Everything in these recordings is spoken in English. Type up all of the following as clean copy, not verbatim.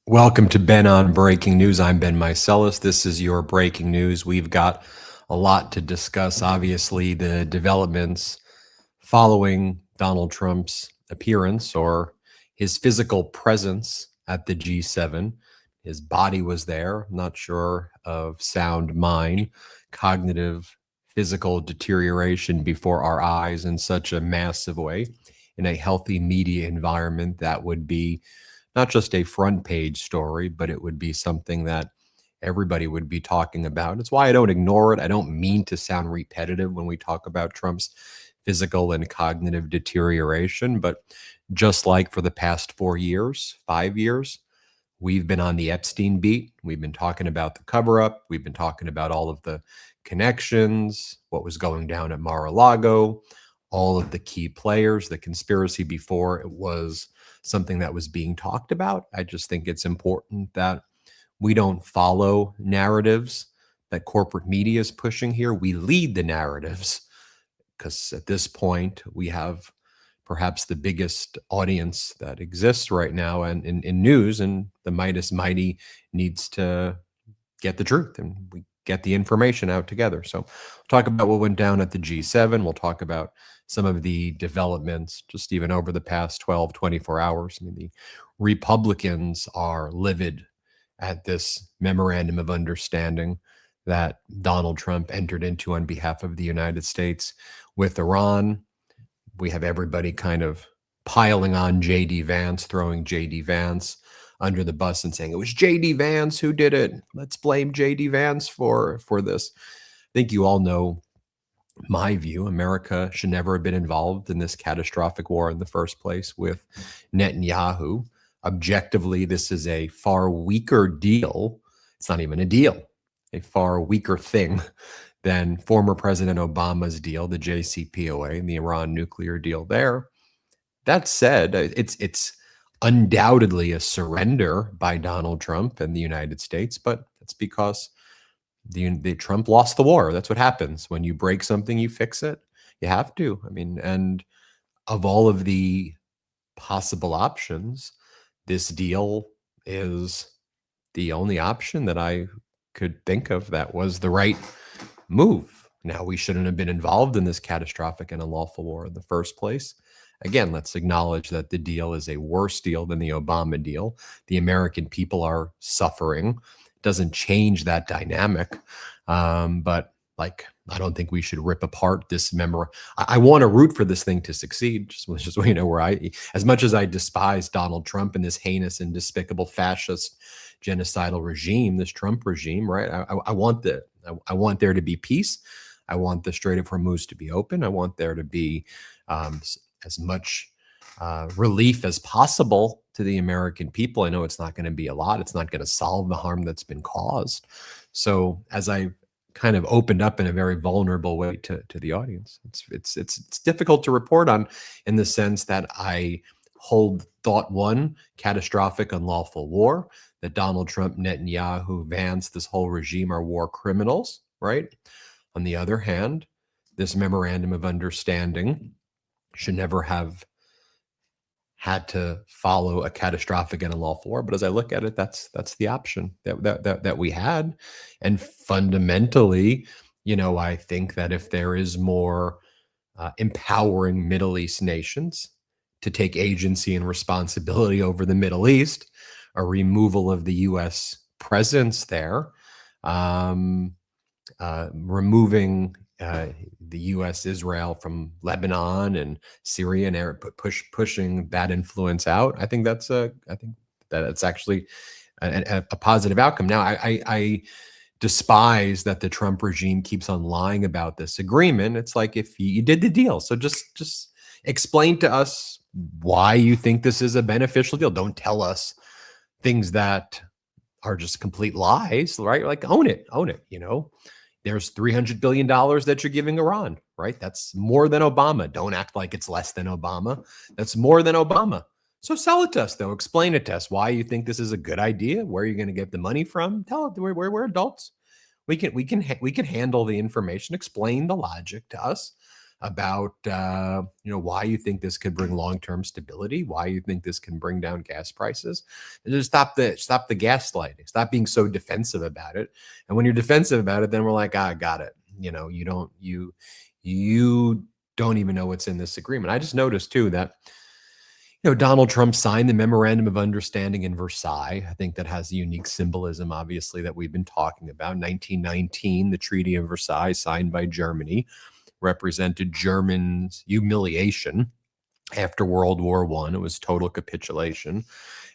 Welcome to Ben on Breaking News. I'm Ben Meiselas. This is your breaking news. We've got a lot to discuss. Obviously, the developments following Donald Trump's appearance or his physical presence at the G7. His body was there. I'm not sure of sound mind, cognitive, physical deterioration before our eyes in such a massive way. In a healthy media environment, that would be not just a front page story, but it would be something that everybody would be talking about. It's why I don't ignore it. I don't mean to sound repetitive when we talk about Trump's physical and cognitive deterioration, but just like for the past 4 years, 5 years, we've been on the Epstein beat. We've been talking about the cover up. We've been talking about all of the connections, what was going down at Mar-a-Lago, all of the key players, the conspiracy before it was something that was being talked about. I just think it's important that we don't follow narratives that corporate media is pushing here. We lead the narratives because at this point we have perhaps the biggest audience that exists right now and in news, and the Midas Mighty needs to get the truth and we get the information out together. So we'll talk about what went down at the G7. We'll talk about some of the developments just even over the past 12, 24 hours. I mean, the Republicans are livid at this memorandum of understanding that Donald Trump entered into on behalf of the United States with Iran. We have everybody kind of piling on JD Vance, throwing JD Vance under the bus and saying it was JD Vance who did it. Let's blame JD Vance for this. I think you all know my view. America should never have been involved in this catastrophic war in the first place with Netanyahu. Objectively, this is a far weaker deal. It's not even a deal, a far weaker thing than former President Obama's deal, the JCPOA, and the Iran nuclear deal there. That said, it's undoubtedly a surrender by Donald Trump and the United States, but that's because the Trump lost the war. That's what happens when you break something, you fix it. You have to. I mean, and of all of the possible options, this deal is the only option that I could think of that was the right move. Now, we shouldn't have been involved in this catastrophic and unlawful war in the first place. Again, let's acknowledge that the deal is a worse deal than the Obama deal. The American people are suffering. It doesn't change that dynamic. But like, I don't think we should rip apart this memory. I want to root for this thing to succeed. Just so you know, as much as I despise Donald Trump and this heinous and despicable fascist genocidal regime, this Trump regime, right? I want there to be peace. I want the Strait of Hormuz to be open. I want there to be as much relief as possible to the American people. I know it's not going to be a lot. It's not going to solve the harm that's been caused. So as I kind of opened up in a very vulnerable way to the audience, it's difficult to report on in the sense that I hold thought one, catastrophic unlawful war, that Donald Trump, Netanyahu, Vance, this whole regime are war criminals, right? On the other hand, this memorandum of understanding should never have had to follow a catastrophic and unlawful war. But as I look at it, that's the option that we had. And fundamentally, you know, I think that if there is more empowering Middle East nations to take agency and responsibility over the Middle East, a removal of the U.S. presence there, removing the U.S. Israel from Lebanon and Syria and pushing that influence out. I think that's actually a positive outcome. Now, I despise that the Trump regime keeps on lying about this agreement. It's like, if you did the deal, so just explain to us why you think this is a beneficial deal. Don't tell us things that are just complete lies, right? Like, own it, you know. There's $300 billion that you're giving Iran, right? That's more than Obama. Don't act like it's less than Obama. That's more than Obama. So sell it to us, though. Explain it to us why you think this is a good idea, where you're going to get the money from. Tell it. We're adults. We can handle the information. Explain the logic to us. about why you think this could bring long-term stability, why you think this can bring down gas prices, and just stop the gaslighting, stop being so defensive about it. And when you're defensive about it, then we're like, I got it. You don't even know what's in this agreement. I just noticed too that Donald Trump signed the memorandum of understanding in Versailles. I think that has a unique symbolism, obviously, that we've been talking about. 1919, the Treaty of Versailles, signed by Germany, represented Germans' humiliation after World War I. It was total capitulation.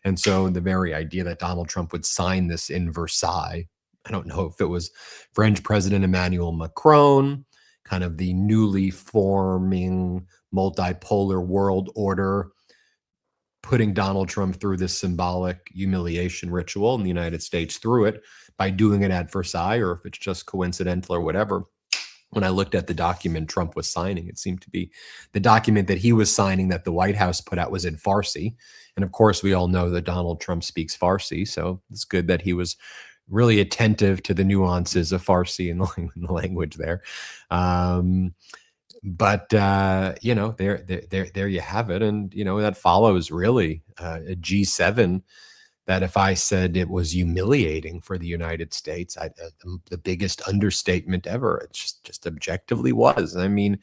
And so the very idea that Donald Trump would sign this in Versailles, I don't know if it was French President Emmanuel Macron, kind of the newly forming multipolar world order, putting Donald Trump through this symbolic humiliation ritual, in the United States through it by doing it at Versailles, or if it's just coincidental or whatever. When I looked at the document Trump was signing, it seemed to be the document that he was signing that the White House put out was in Farsi. And of course, we all know that Donald Trump speaks Farsi. So it's good that he was really attentive to the nuances of Farsi in the language there. But there you have it. And, that follows really a G7 that if I said it was humiliating for the United States, the biggest understatement ever. It just objectively was. I mean,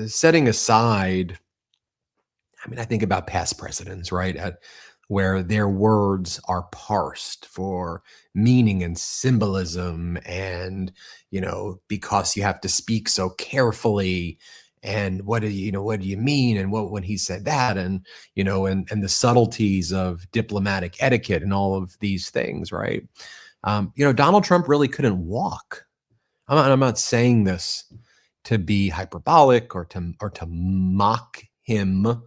setting aside, I think about past presidents, right? Where their words are parsed for meaning and symbolism, and because you have to speak so carefully, and what do you mean, and what when he said that, and and the subtleties of diplomatic etiquette and all of these things, right? Donald Trump really couldn't walk. I'm not saying this to be hyperbolic or to mock him.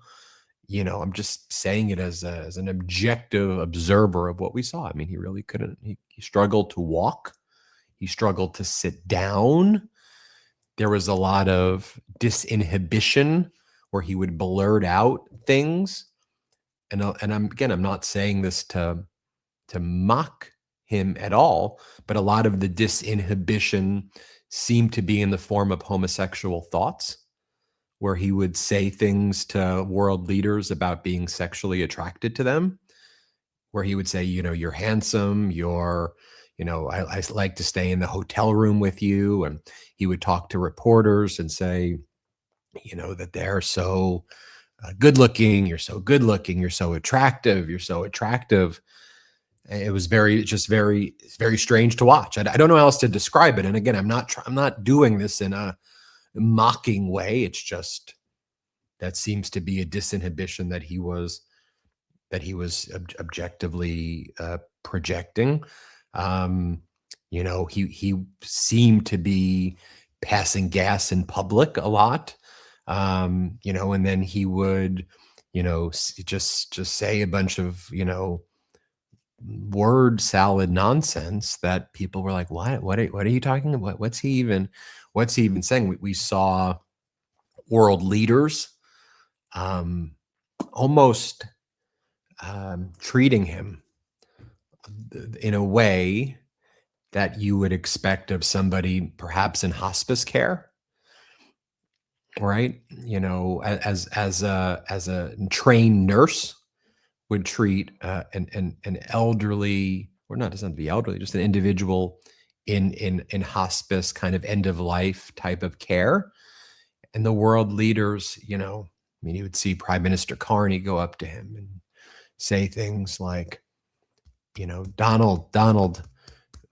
I'm just saying it as an objective observer of what we saw. I mean, he really couldn't. He struggled to walk. He struggled to sit down. There was a lot of disinhibition where he would blurt out things. And I'm not saying this to mock him at all, but a lot of the disinhibition seemed to be in the form of homosexual thoughts, where he would say things to world leaders about being sexually attracted to them, where he would say, you're handsome, I like to stay in the hotel room with you. And he would talk to reporters and say, that they're so good looking, you're so good looking, you're so attractive, you're so attractive. It was very strange to watch. I don't know how else to describe it. And again, I'm not doing this in a mocking way. It's just that seems to be a disinhibition that he was objectively projecting. He seemed to be passing gas in public a lot. And then he would just say a bunch of word salad nonsense that people were like, what are you talking about? What's he even saying? We saw world leaders almost treating him in a way that you would expect of somebody perhaps in hospice care, right? As a trained nurse would treat an elderly, or not, doesn't have to be elderly, just an individual in hospice, kind of end of life type of care. And the world leaders, you would see Prime Minister Carney go up to him and say things like, Donald,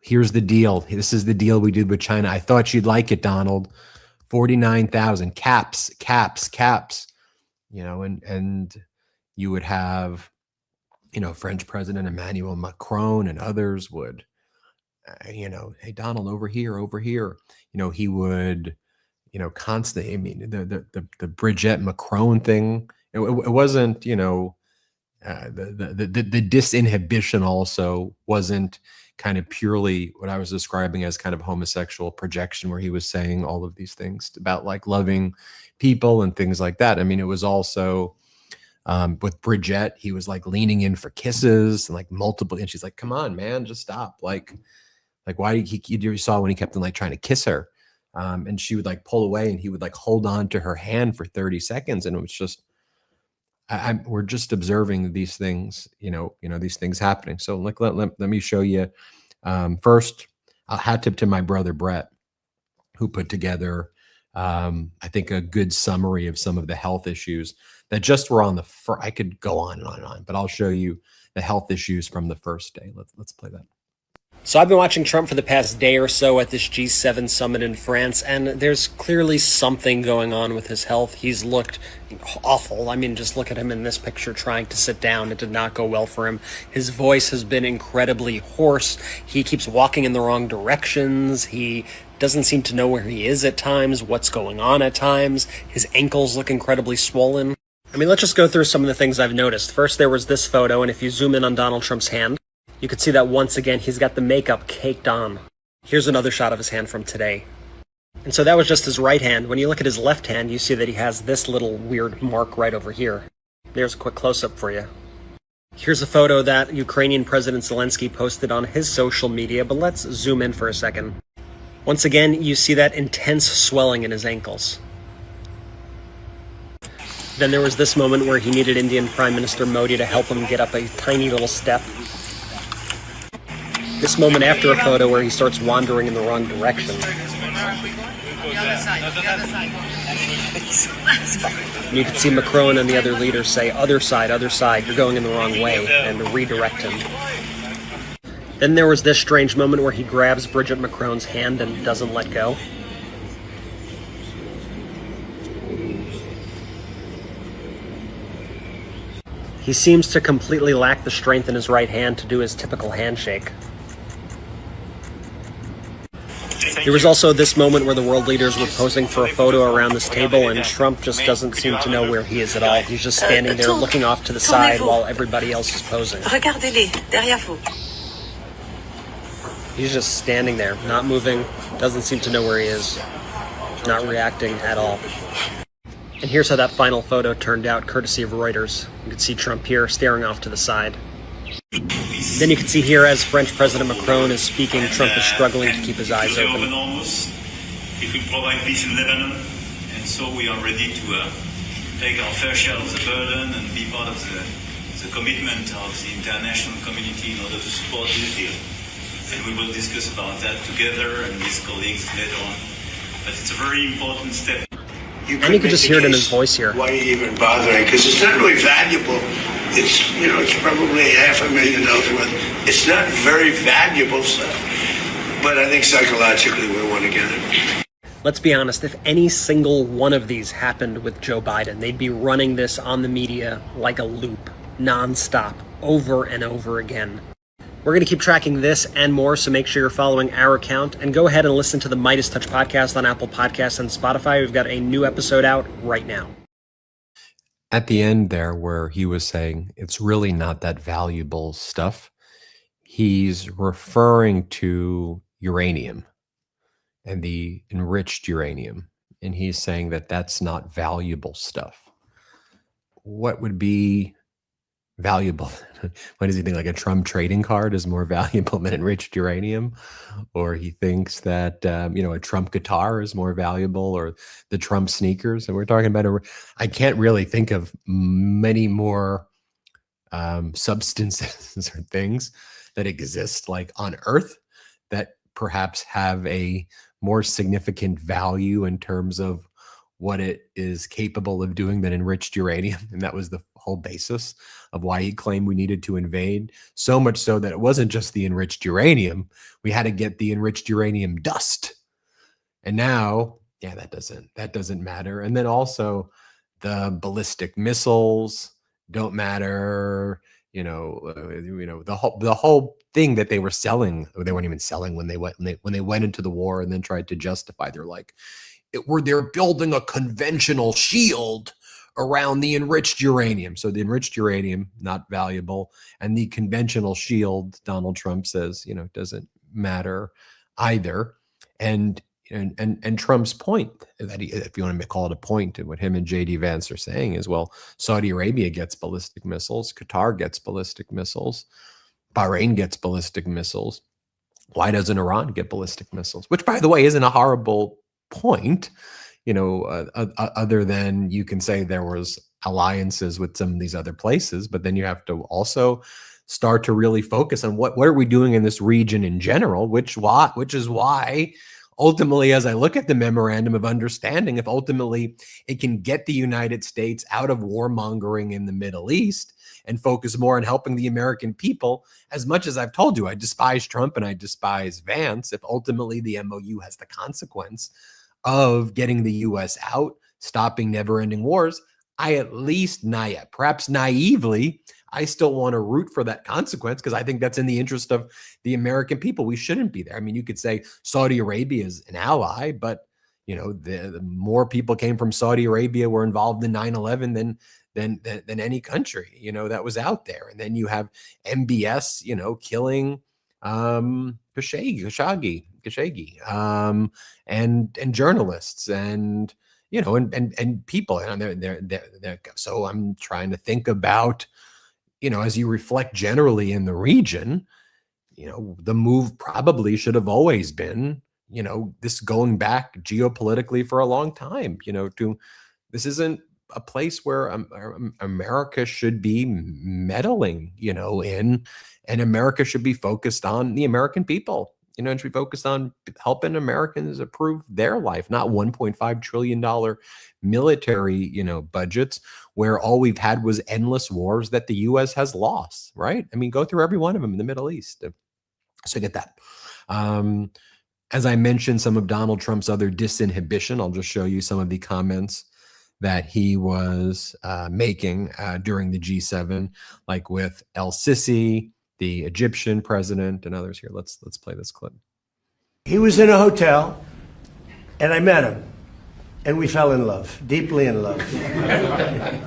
here's the deal. This is the deal we did with China. I thought you'd like it, Donald. 49,000 caps. And you would have, French President Emmanuel Macron and others would, hey, Donald, over here. He would, constantly, the Brigitte Macron thing, it wasn't, the disinhibition also wasn't kind of purely what I was describing as kind of homosexual projection, where he was saying all of these things about like loving people and things like that. It was also with Brigitte, he was like leaning in for kisses and like multiple, and she's like, come on, man, just stop. Like why you saw when he kept on like trying to kiss her. and she would like pull away, and he would like hold on to her hand for 30 seconds, and it was just we're just observing these things, these things happening. So like let me show you. First, a hat tip to my brother Brett, who put together, I think, a good summary of some of the health issues that just were on the first. I could go on and on and on, but I'll show you the health issues from the first day. Let's play that. So I've been watching Trump for the past day or so at this G7 summit in France, and there's clearly something going on with his health. He's looked awful. I mean, just look at him in this picture trying to sit down. It did not go well for him. His voice has been incredibly hoarse. He keeps walking in the wrong directions. He doesn't seem to know where he is at times, what's going on at times. His ankles look incredibly swollen. I mean, let's just go through some of the things I've noticed. First, there was this photo, and if you zoom in on Donald Trump's hand, you can see that once again, he's got the makeup caked on. Here's another shot of his hand from today. And so that was just his right hand. When you look at his left hand, you see that he has this little weird mark right over here. There's a quick close-up for you. Here's a photo that Ukrainian President Zelensky posted on his social media, but let's zoom in for a second. Once again, you see that intense swelling in his ankles. Then there was this moment where he needed Indian Prime Minister Modi to help him get up a tiny little step. This moment after a photo where he starts wandering in the wrong direction. And you can see Macron and the other leaders say, other side, you're going in the wrong way, and redirect him. Then there was this strange moment where he grabs Brigitte Macron's hand and doesn't let go. He seems to completely lack the strength in his right hand to do his typical handshake. There was also this moment where the world leaders were posing for a photo around this table, and Trump just doesn't seem to know where he is at all. He's just standing there looking off to the side while everybody else is posing. He's just standing there, not moving, doesn't seem to know where he is, not reacting at all. And here's how that final photo turned out, courtesy of Reuters. You can see Trump here staring off to the side. Then you can see here, as French President Macron is speaking, Trump is struggling to keep his eyes open. If we provide peace in Lebanon, and so we are ready to take our fair share of the burden and be part of the commitment of the international community in order to support this deal. And we will discuss about that together and with colleagues later on. But it's a very important step. And you can just hear it in his voice here. Why are you even bothering? Because it's not really valuable. It's probably $500,000 worth. It's not very valuable stuff. But I think psychologically we're one together. Let's be honest, if any single one of these happened with Joe Biden, they'd be running this on the media like a loop, nonstop, over and over again. We're going to keep tracking this and more, so make sure you're following our account. And go ahead and listen to the MeidasTouch podcast on Apple Podcasts and Spotify. We've got a new episode out right now. At the end there, where he was saying it's really not that valuable stuff, he's referring to uranium and the enriched uranium. And he's saying that that's not valuable stuff. What would be valuable? What does he think? Like a Trump trading card is more valuable than enriched uranium? Or he thinks that, a Trump guitar is more valuable, or the Trump sneakers. And we're talking about, I can't really think of many more substances or things that exist like on Earth that perhaps have a more significant value in terms of what it is capable of doing than enriched uranium. And that was the whole basis of why he claimed we needed to invade. So much so that it wasn't just the enriched uranium. We had to get the enriched uranium dust. And now, that doesn't matter. And then also the ballistic missiles don't matter. The whole thing that they were selling, or they weren't even selling when they went into the war and then tried to justify. They're like, they're building a conventional shield around the enriched uranium. So the enriched uranium, not valuable. And the conventional shield, Donald Trump says, doesn't matter either. And Trump's point, that if you want to call it a point, and what him and J.D. Vance are saying is, well, Saudi Arabia gets ballistic missiles, Qatar gets ballistic missiles, Bahrain gets ballistic missiles. Why doesn't Iran get ballistic missiles? Which, by the way, isn't a horrible point, other than you can say there was alliances with some of these other places, but then you have to also start to really focus on what are we doing in this region in general, which is why ultimately, as I look at the memorandum of understanding, if ultimately it can get the United States out of warmongering in the Middle East and focus more on helping the American people, as much as I've told you, I despise Trump and I despise Vance, if ultimately the MOU has the consequence of getting the U.S. out, stopping never-ending wars, I at least, perhaps naively, I still want to root for that consequence because I think that's in the interest of the American people. We shouldn't be there. I mean, you could say Saudi Arabia is an ally, but the more people came from Saudi Arabia were involved in 9/11 than any country, that was out there. And then you have MBS, killing Khashoggi, and journalists and and people, and they're so I'm trying to think about, as you reflect generally in the region, the move probably should have always been, this going back geopolitically for a long time, this isn't a place where America should be meddling, in, and America should be focused on the American people, and should be focused on helping Americans improve their life, not $1.5 trillion military, budgets where all we've had was endless wars that the U.S. has lost, right? I mean, go through every one of them in the Middle East. So get that. As I mentioned, some of Donald Trump's other disinhibition, I'll just show you some of the comments that he was making during the G7, like with El Sisi, the Egyptian president, and others here. Let's play this clip. He was in a hotel, and I met him, and we fell in love, deeply in love.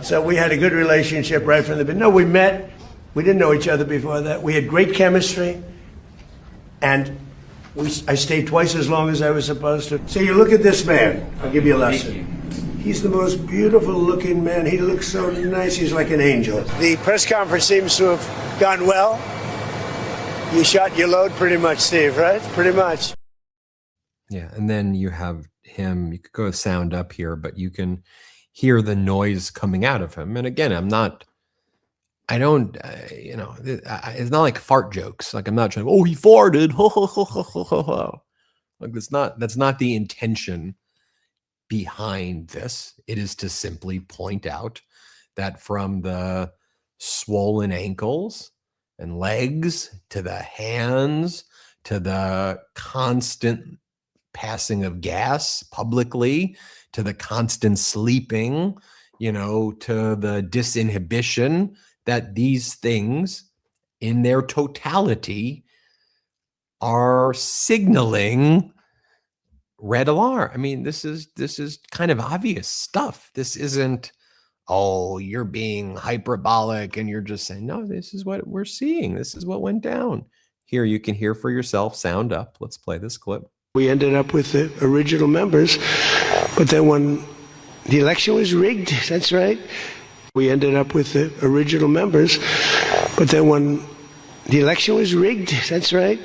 So we had a good relationship right from the beginning. No, we met. We didn't know each other before that. We had great chemistry, and I stayed twice as long as I was supposed to. So you look at this man. I'll give you a lesson. He's the most beautiful looking man. He looks so nice. He's like an angel. The press conference seems to have gone well. You shot your load pretty much, Steve, right? Pretty much. Yeah, and then you have him. You could go sound up here, but you can hear the noise coming out of him. And again, it's not like fart jokes. Like I'm not trying, oh, he farted. Like that's not the intention behind this. It is to simply point out that from the swollen ankles and legs to the hands to the constant passing of gas publicly to the constant sleeping, to the disinhibition, that these things in their totality are signaling red alarm. I mean, this is kind of obvious stuff. This isn't, oh, you're being hyperbolic and you're just saying, no, this is what we're seeing. This is what went down. Here, you can hear for yourself. Sound up. Let's play this clip. We ended up with the original members, but then when the election was rigged, that's right, we ended up with the original members, but then when the election was rigged, that's right.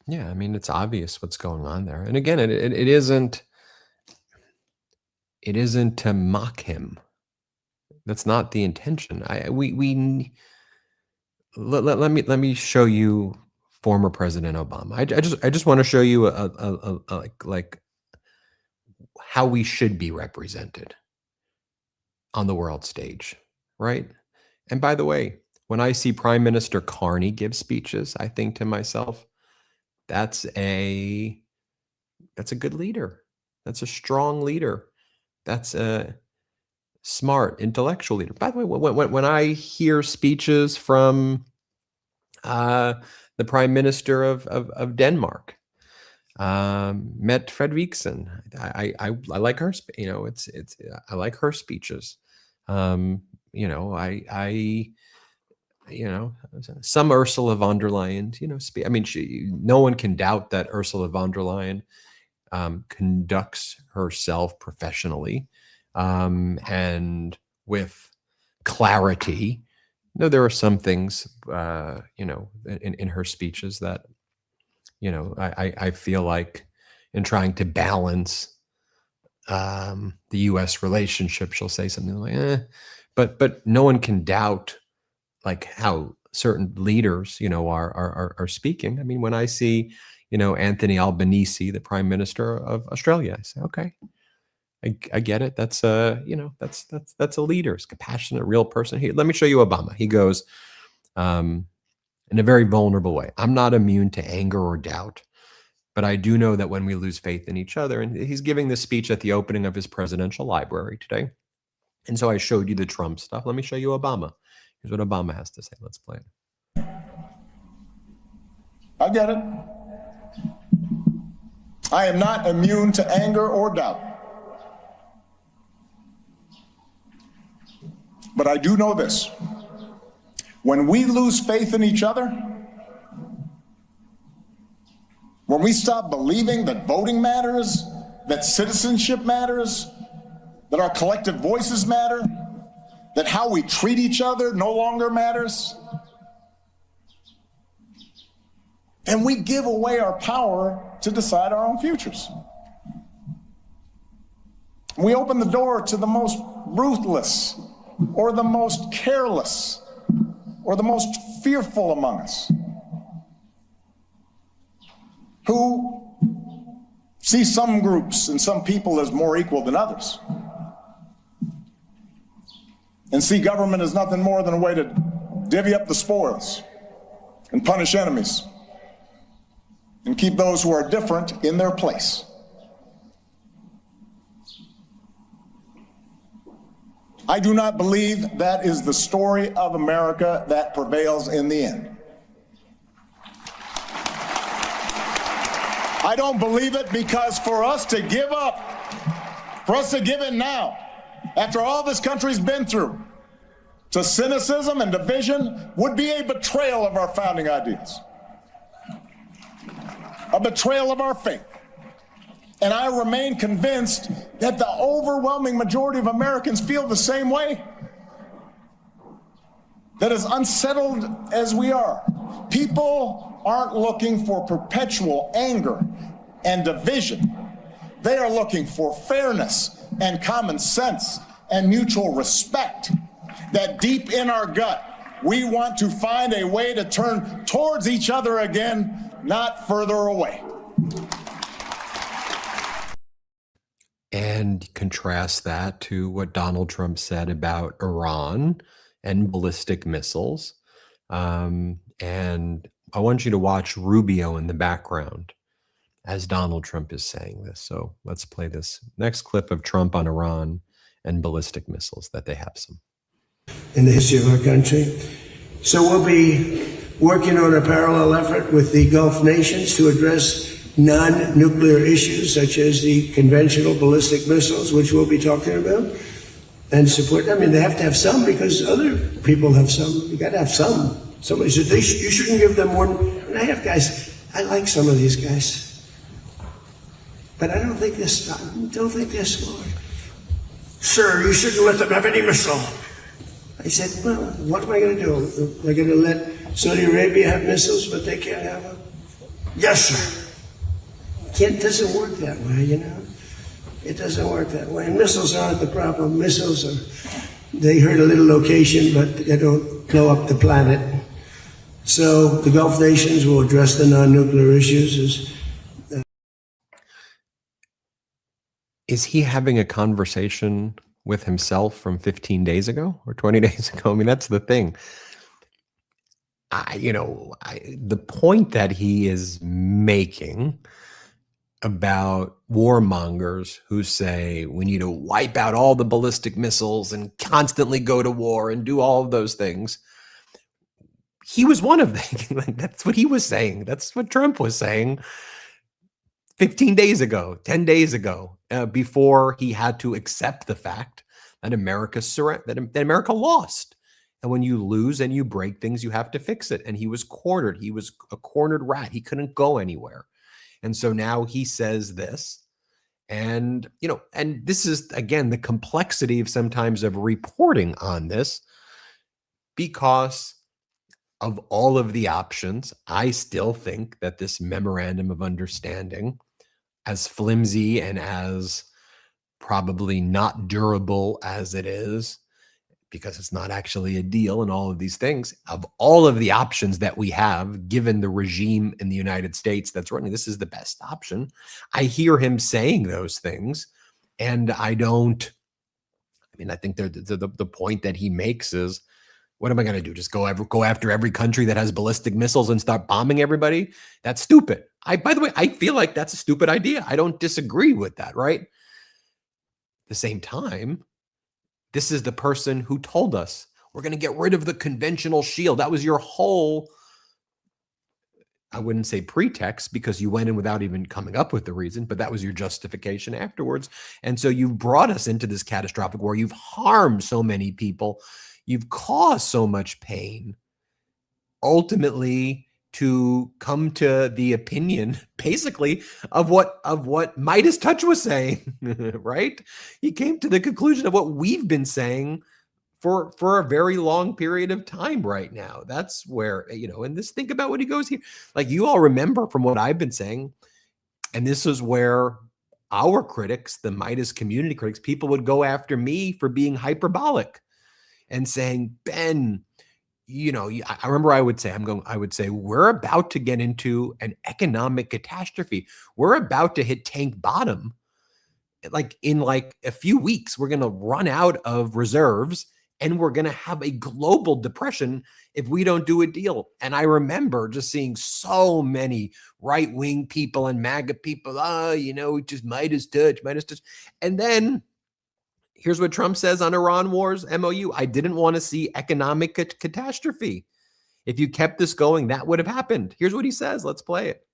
Yeah, I mean, it's obvious what's going on there. And again, it isn't to mock him. That's not the intention. Let me show you former President Obama. I just want to show you like how we should be represented on the world stage, right? And by the way, when I see Prime Minister Carney give speeches, I think to myself, that's a good leader. That's a strong leader. That's a smart, intellectual leader. By the way, when I hear speeches from the Prime Minister of Denmark, Mette Frederiksen, I like her. I like her speeches. Some Ursula von der Leyen, I mean, no one can doubt that Ursula von der Leyen conducts herself professionally and with clarity. No, there are some things, in her speeches that, I feel like, in trying to balance the U.S. relationship. She'll say something like, but no one can doubt like how certain leaders, are speaking. I mean, when I see, Anthony Albanese, the Prime Minister of Australia, I say, okay, I get it. That's that's a leader. He's a compassionate, real person. Here, let me show you Obama. He goes, in a very vulnerable way, I'm not immune to anger or doubt, but I do know that when we lose faith in each other, and he's giving this speech at the opening of his presidential library today. And so I showed you the Trump stuff. Let me show you Obama. Here's what Obama has to say. Let's play it. I get it. I am not immune to anger or doubt. But I do know this. When we lose faith in each other, when we stop believing that voting matters, that citizenship matters, that our collective voices matter, that how we treat each other no longer matters, then we give away our power to decide our own futures. We open the door to the most ruthless, or the most careless, or the most fearful among us, who see some groups and some people as more equal than others, and see government as nothing more than a way to divvy up the spoils and punish enemies and keep those who are different in their place. I do not believe that is the story of America that prevails in the end. I don't believe it because for us to give up, for us to give in now, after all this country's been through, to cynicism and division would be a betrayal of our founding ideals, a betrayal of our faith. And I remain convinced that the overwhelming majority of Americans feel the same way. That as unsettled as we are, people aren't looking for perpetual anger and division. They are looking for fairness and common sense and mutual respect. That deep in our gut, we want to find a way to turn towards each other again, not further away. And contrast that to what Donald Trump said about Iran and ballistic missiles. And I want you to watch Rubio in the background as Donald Trump is saying this. So let's play this next clip of Trump on Iran and ballistic missiles, that they have some. In the history of our country. So we'll be working on a parallel effort with the Gulf nations to address non-nuclear issues such as the conventional ballistic missiles, which we'll be talking about, and support. I mean, they have to have some because other people have some. You got to have some. Somebody said you shouldn't give them one. And I have guys. I like some of these guys, but I don't think they're smart. Sir, you shouldn't let them have any missile. I said, well, what am I going to do? They're going to let Saudi Arabia have missiles, but they can't have them? Yes, sir. It doesn't work that way, you know. It doesn't work that way. And missiles aren't the problem. Missiles they hurt a little location, but they don't blow up the planet. So the Gulf nations will address the non-nuclear issues. Is he having a conversation with himself from 15 days ago or 20 days ago? I mean, that's the thing. The point that he is making about warmongers who say we need to wipe out all the ballistic missiles and constantly go to war and do all of those things. He was one of them. That's what he was saying. That's what Trump was saying 15 days ago, 10 days ago, before he had to accept the fact that that America lost. And when you lose and you break things, you have to fix it. And he was cornered. He was a cornered rat. He couldn't go anywhere. And so now he says this, and this is, again, the complexity of sometimes of reporting on this, because of all of the options. I still think that this memorandum of understanding as flimsy and as probably not durable as it is, because it's not actually a deal and all of these things, of all of the options that we have, given the regime in the United States that's running, this is the best option. I hear him saying those things, and I think the point that he makes is, what am I going to do? Just go after every country that has ballistic missiles and start bombing everybody? That's stupid. By the way, I feel like that's a stupid idea. I don't disagree with that, right? At the same time, this is the person who told us we're going to get rid of the conventional shield. That was your whole, I wouldn't say pretext, because you went in without even coming up with the reason, but that was your justification afterwards. And so you've brought us into this catastrophic war. You've harmed so many people. You've caused so much pain, ultimately to come to the opinion, basically, of what MeidasTouch was saying, right? He came to the conclusion of what we've been saying for a very long period of time right now. That's where, and think about what he goes here. Like, you all remember from what I've been saying, and this is where our critics, the Meidas community critics, people would go after me for being hyperbolic and saying, Ben, I remember I would say, we're about to get into an economic catastrophe. We're about to hit tank bottom. In a few weeks, we're going to run out of reserves and we're going to have a global depression if we don't do a deal. And I remember just seeing so many right-wing people and MAGA people, just MeidasTouch. And then here's what Trump says on Iran wars MOU. I didn't want to see economic catastrophe. If you kept this going, that would have happened. Here's what he says. Let's play it.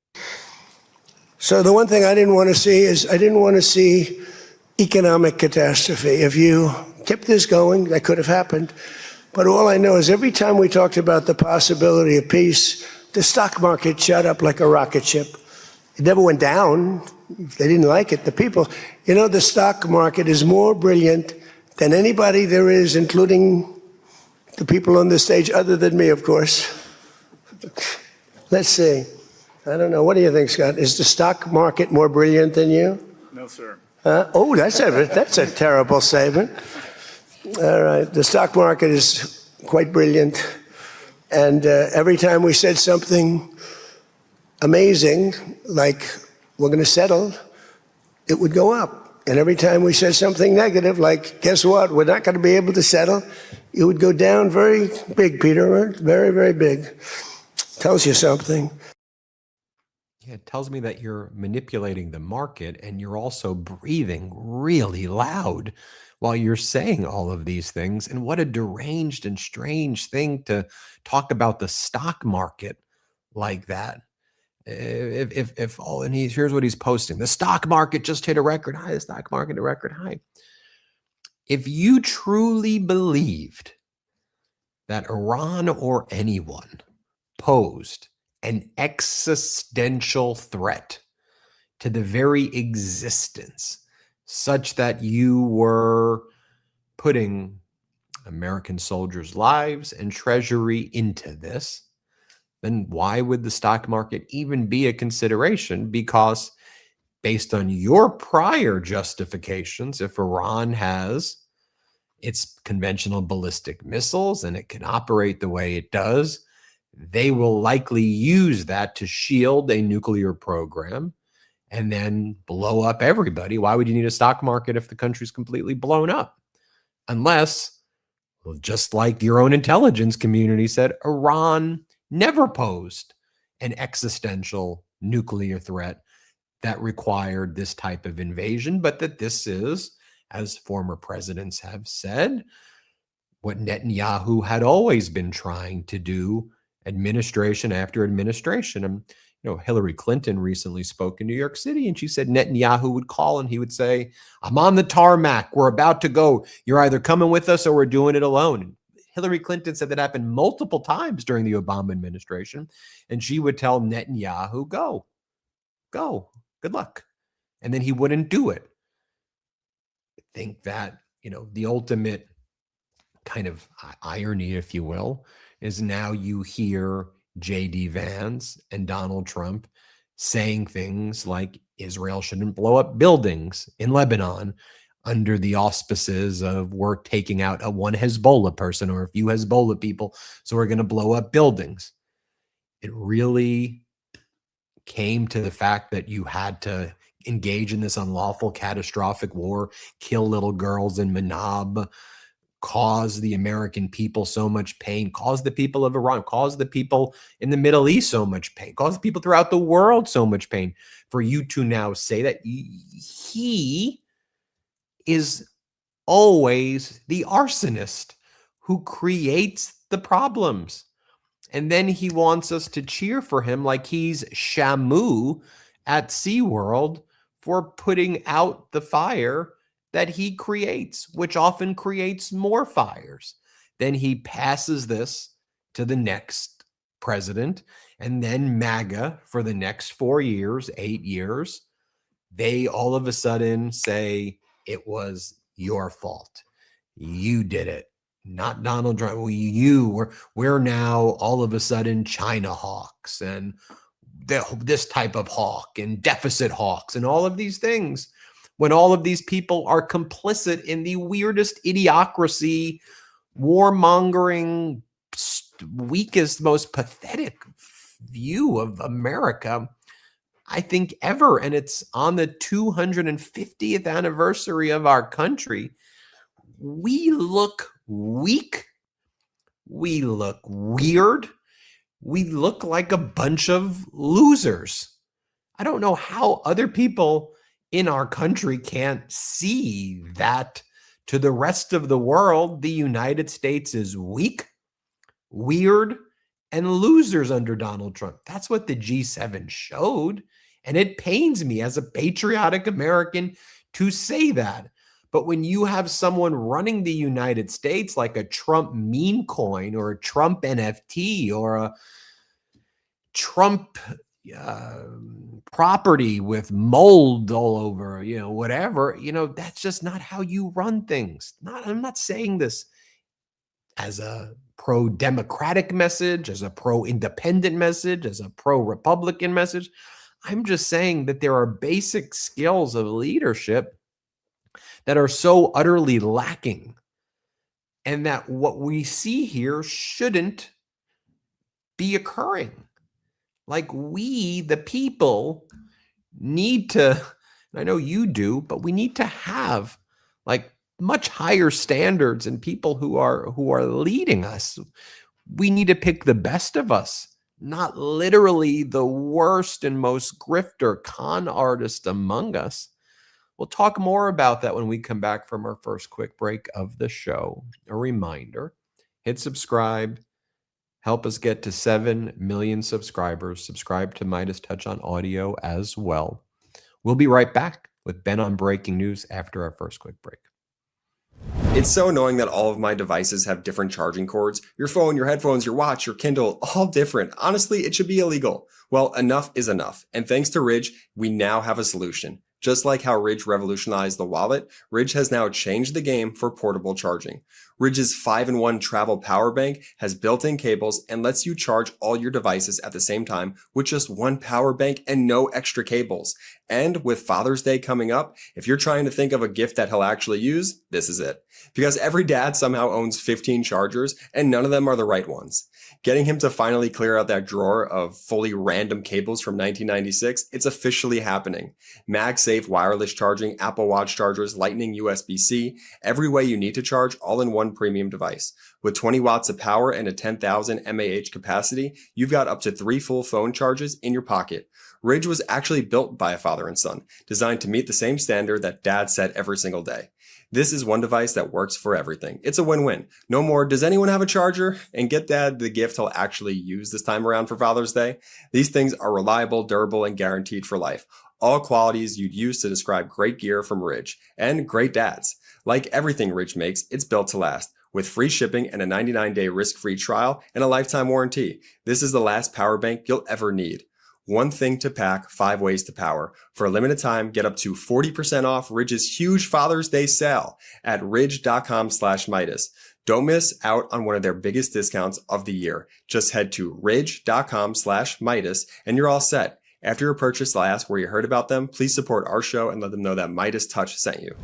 So the one thing I didn't want to see is economic catastrophe. If you kept this going, that could have happened. But all I know is every time we talked about the possibility of peace, the stock market shot up like a rocket ship. It never went down. They didn't like it. The people, the stock market is more brilliant than anybody there is, including the people on the stage, other than me, of course. Let's see. I don't know. What do you think, Scott? Is the stock market more brilliant than you? No, sir. Oh, that's a terrible statement. All right. The stock market is quite brilliant. And every time we said something amazing, like we're going to settle, it would go up. And every time we said something negative, like, guess what, we're not going to be able to settle, it would go down very big, Peter, very, very big. Tells you something. Yeah, it tells me that you're manipulating the market and you're also breathing really loud while you're saying all of these things. And what a deranged and strange thing to talk about the stock market like that. And here's what he's posting. The stock market just hit a record high. The stock market a record high. If you truly believed that Iran or anyone posed an existential threat to the very existence, such that you were putting American soldiers' lives and treasury into this, then why would the stock market even be a consideration? Because based on your prior justifications, if Iran has its conventional ballistic missiles and it can operate the way it does, they will likely use that to shield a nuclear program and then blow up everybody. Why would you need a stock market if the country's completely blown up? Unless, well, just like your own intelligence community said, Iran never posed an existential nuclear threat that required this type of invasion, but that this is, as former presidents have said, what Netanyahu had always been trying to do, administration after administration. And Hillary Clinton recently spoke in New York City, and she said Netanyahu would call and he would say, "I'm on the tarmac. We're about to go. You're either coming with us or we're doing it alone." Hillary Clinton said that happened multiple times during the Obama administration, and she would tell Netanyahu, go, good luck. And then he wouldn't do it. I think that, the ultimate kind of irony, if you will, is now you hear J.D. Vance and Donald Trump saying things like Israel shouldn't blow up buildings in Lebanon under the auspices of we're taking out a one Hezbollah person or a few Hezbollah people, so we're going to blow up buildings. It really came to the fact that you had to engage in this unlawful, catastrophic war, kill little girls in Manab, cause the American people so much pain, cause the people of Iran, cause the people in the Middle East so much pain, cause the people throughout the world so much pain, for you to now say that he is always the arsonist who creates the problems. And then he wants us to cheer for him like he's Shamu at SeaWorld for putting out the fire that he creates, which often creates more fires. Then he passes this to the next president, and then MAGA for the next 4 years, 8 years, they all of a sudden say it was your fault. You did it. Not Donald Trump. We're now all of a sudden China hawks and this type of hawk and deficit hawks and all of these things, when all of these people are complicit in the weirdest idiocracy, warmongering, weakest, most pathetic view of America, I think, ever. And it's on the 250th anniversary of our country. We look weak. We look weird. We look like a bunch of losers. I don't know how other people in our country can't see that to the rest of the world, the United States is weak, weird, and losers under Donald Trump. That's what the G7 showed. And it pains me as a patriotic American to say that. But when you have someone running the United States like a Trump meme coin or a Trump NFT or a Trump property with mold all over, whatever, that's just not how you run things. I'm not saying this as a pro-democratic message, as a pro-independent message, as a pro-Republican message. I'm just saying that there are basic skills of leadership that are so utterly lacking, and that what we see here shouldn't be occurring. Like, we, the people, need to, and I know you do, but we need to have like much higher standards in people who are leading us. We need to pick the best of us, not literally the worst and most grifter con artist among us. We'll talk more about that when we come back from our first quick break of the show. A reminder, hit subscribe, help us get to 7 million subscribers. Subscribe to MeidasTouch on audio as well. We'll be right back with Ben on breaking news after our first quick break. It's so annoying that all of my devices have different charging cords. Your phone, your headphones, your watch, your Kindle, all different. Honestly, it should be illegal. Well, enough is enough. And thanks to Ridge, we now have a solution. Just like how Ridge revolutionized the wallet, Ridge has now changed the game for portable charging. Ridge's 5-in-1 travel power bank has built-in cables and lets you charge all your devices at the same time with just one power bank and no extra cables. And with Father's Day coming up, if you're trying to think of a gift that he'll actually use, this is it. Because every dad somehow owns 15 chargers and none of them are the right ones. Getting him to finally clear out that drawer of fully random cables from 1996, it's officially happening. MagSafe wireless charging, Apple Watch chargers, Lightning USB-C, every way you need to charge, all in one premium device. With 20 watts of power and a 10,000 mAh capacity, you've got up to 3 full phone charges in your pocket. Ridge was actually built by a father and son, designed to meet the same standard that dad set every single day. This is one device that works for everything. It's a win-win. No more, does anyone have a charger? And get dad the gift he'll actually use this time around for Father's Day. These things are reliable, durable, and guaranteed for life. All qualities you'd use to describe great gear from Ridge. And great dads. Like everything Ridge makes, it's built to last. With free shipping and a 99-day risk-free trial and a lifetime warranty. This is the last power bank you'll ever need. One thing to pack, 5 ways to power. For a limited time, get up to 40% off Ridge's huge Father's Day sale at ridge.com/Meidas. Don't miss out on one of their biggest discounts of the year. Just head to ridge.com/Meidas and you're all set. After your purchase, they'll ask where you heard about them. Please support our show and let them know that MeidasTouch sent you.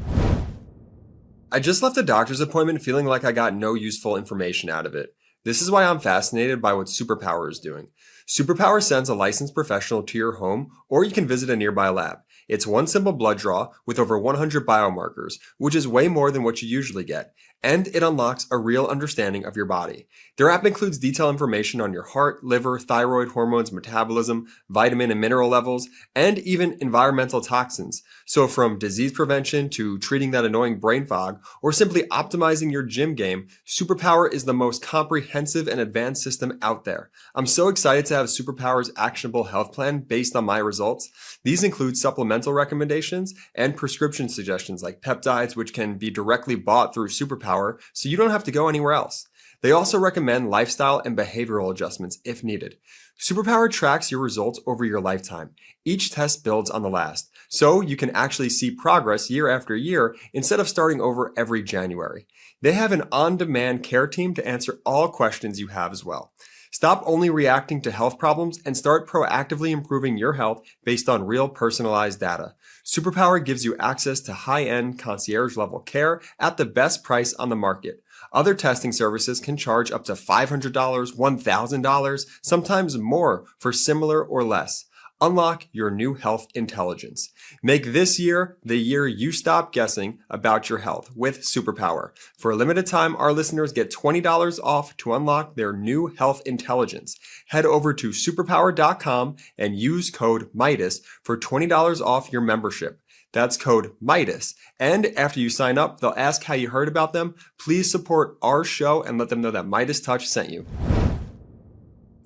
I just left a doctor's appointment feeling like I got no useful information out of it. This is why I'm fascinated by what Superpower is doing. Superpower sends a licensed professional to your home, or you can visit a nearby lab. It's one simple blood draw with over 100 biomarkers, which is way more than what you usually get, and it unlocks a real understanding of your body. Their app includes detailed information on your heart, liver, thyroid, hormones, metabolism, vitamin and mineral levels, and even environmental toxins. So from disease prevention to treating that annoying brain fog, or simply optimizing your gym game, Superpower is the most comprehensive and advanced system out there. I'm so excited to have Superpower's actionable health plan based on my results. These include supplemental recommendations and prescription suggestions like peptides, which can be directly bought through Superpower, so you don't have to go anywhere else. They also recommend lifestyle and behavioral adjustments if needed. Superpower tracks your results over your lifetime. Each test builds on the last, so you can actually see progress year after year instead of starting over every January. They have an on-demand care team to answer all questions you have as well. Stop only reacting to health problems and start proactively improving your health based on real personalized data. Superpower gives you access to high-end concierge-level care at the best price on the market. Other testing services can charge up to $500, $1,000, sometimes more for similar or less. Unlock your new health intelligence. Make this year the year you stop guessing about your health with Superpower. For a limited time, our listeners get $20 off to unlock their new health intelligence. Head over to superpower.com and use code MIDAS for $20 off your membership. That's code MIDAS. And after you sign up, they'll ask how you heard about them. Please support our show and let them know that MeidasTouch sent you.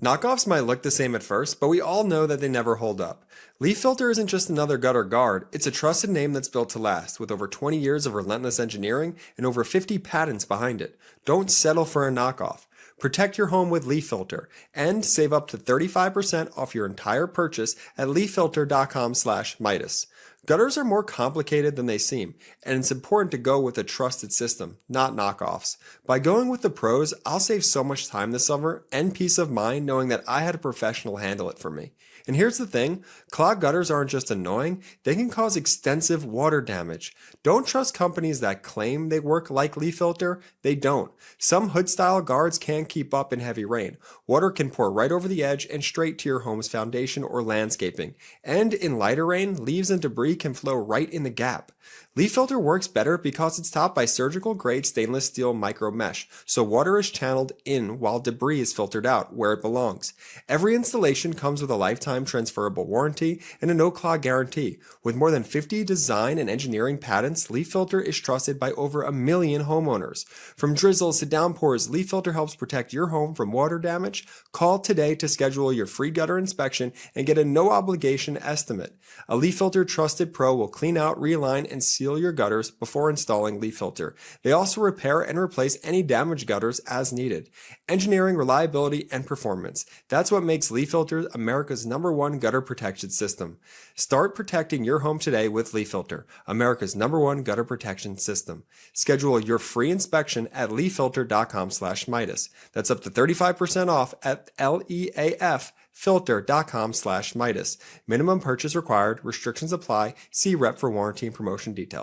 Knockoffs might look the same at first, but we all know that they never hold up. Leaf Filter isn't just another gutter guard, it's a trusted name that's built to last, with over 20 years of relentless engineering and over 50 patents behind it. Don't settle for a knockoff. Protect your home with Leaf Filter and save up to 35% off your entire purchase at leaffilter.com/Midas. Gutters are more complicated than they seem, and it's important to go with a trusted system, not knockoffs. By going with the pros, I'll save so much time this summer and peace of mind knowing that I had a professional handle it for me. And here's the thing, clogged gutters aren't just annoying, they can cause extensive water damage. Don't trust companies that claim they work like Leaf Filter, they don't. Some hood-style guards can't keep up in heavy rain. Water can pour right over the edge and straight to your home's foundation or landscaping. And in lighter rain, leaves and debris can flow right in the gap. Leaf Filter works better because it's topped by surgical-grade stainless steel micro mesh, so water is channeled in while debris is filtered out where it belongs. Every installation comes with a lifetime transferable warranty and a no-clog guarantee. With more than 50 design and engineering patents, Leaf Filter is trusted by over 1 million homeowners. From drizzles to downpours, Leaf Filter helps protect your home from water damage. Call today to schedule your free gutter inspection and get a no-obligation estimate. A Leaf Filter trusted pro will clean out, realign, and seal your gutters before installing Leaf Filter. They also repair and replace any damaged gutters as needed. Engineering, reliability, and performance. That's what makes Leaf Filter America's #1 gutter protection system. Start protecting your home today with Leaf Filter, America's #1 gutter protection system. Schedule your free inspection at leaffilter.com/Midas. That's up to 35% off at leaffilter.com/Midas. Minimum purchase required. Restrictions apply. See rep for warranty and promotion details.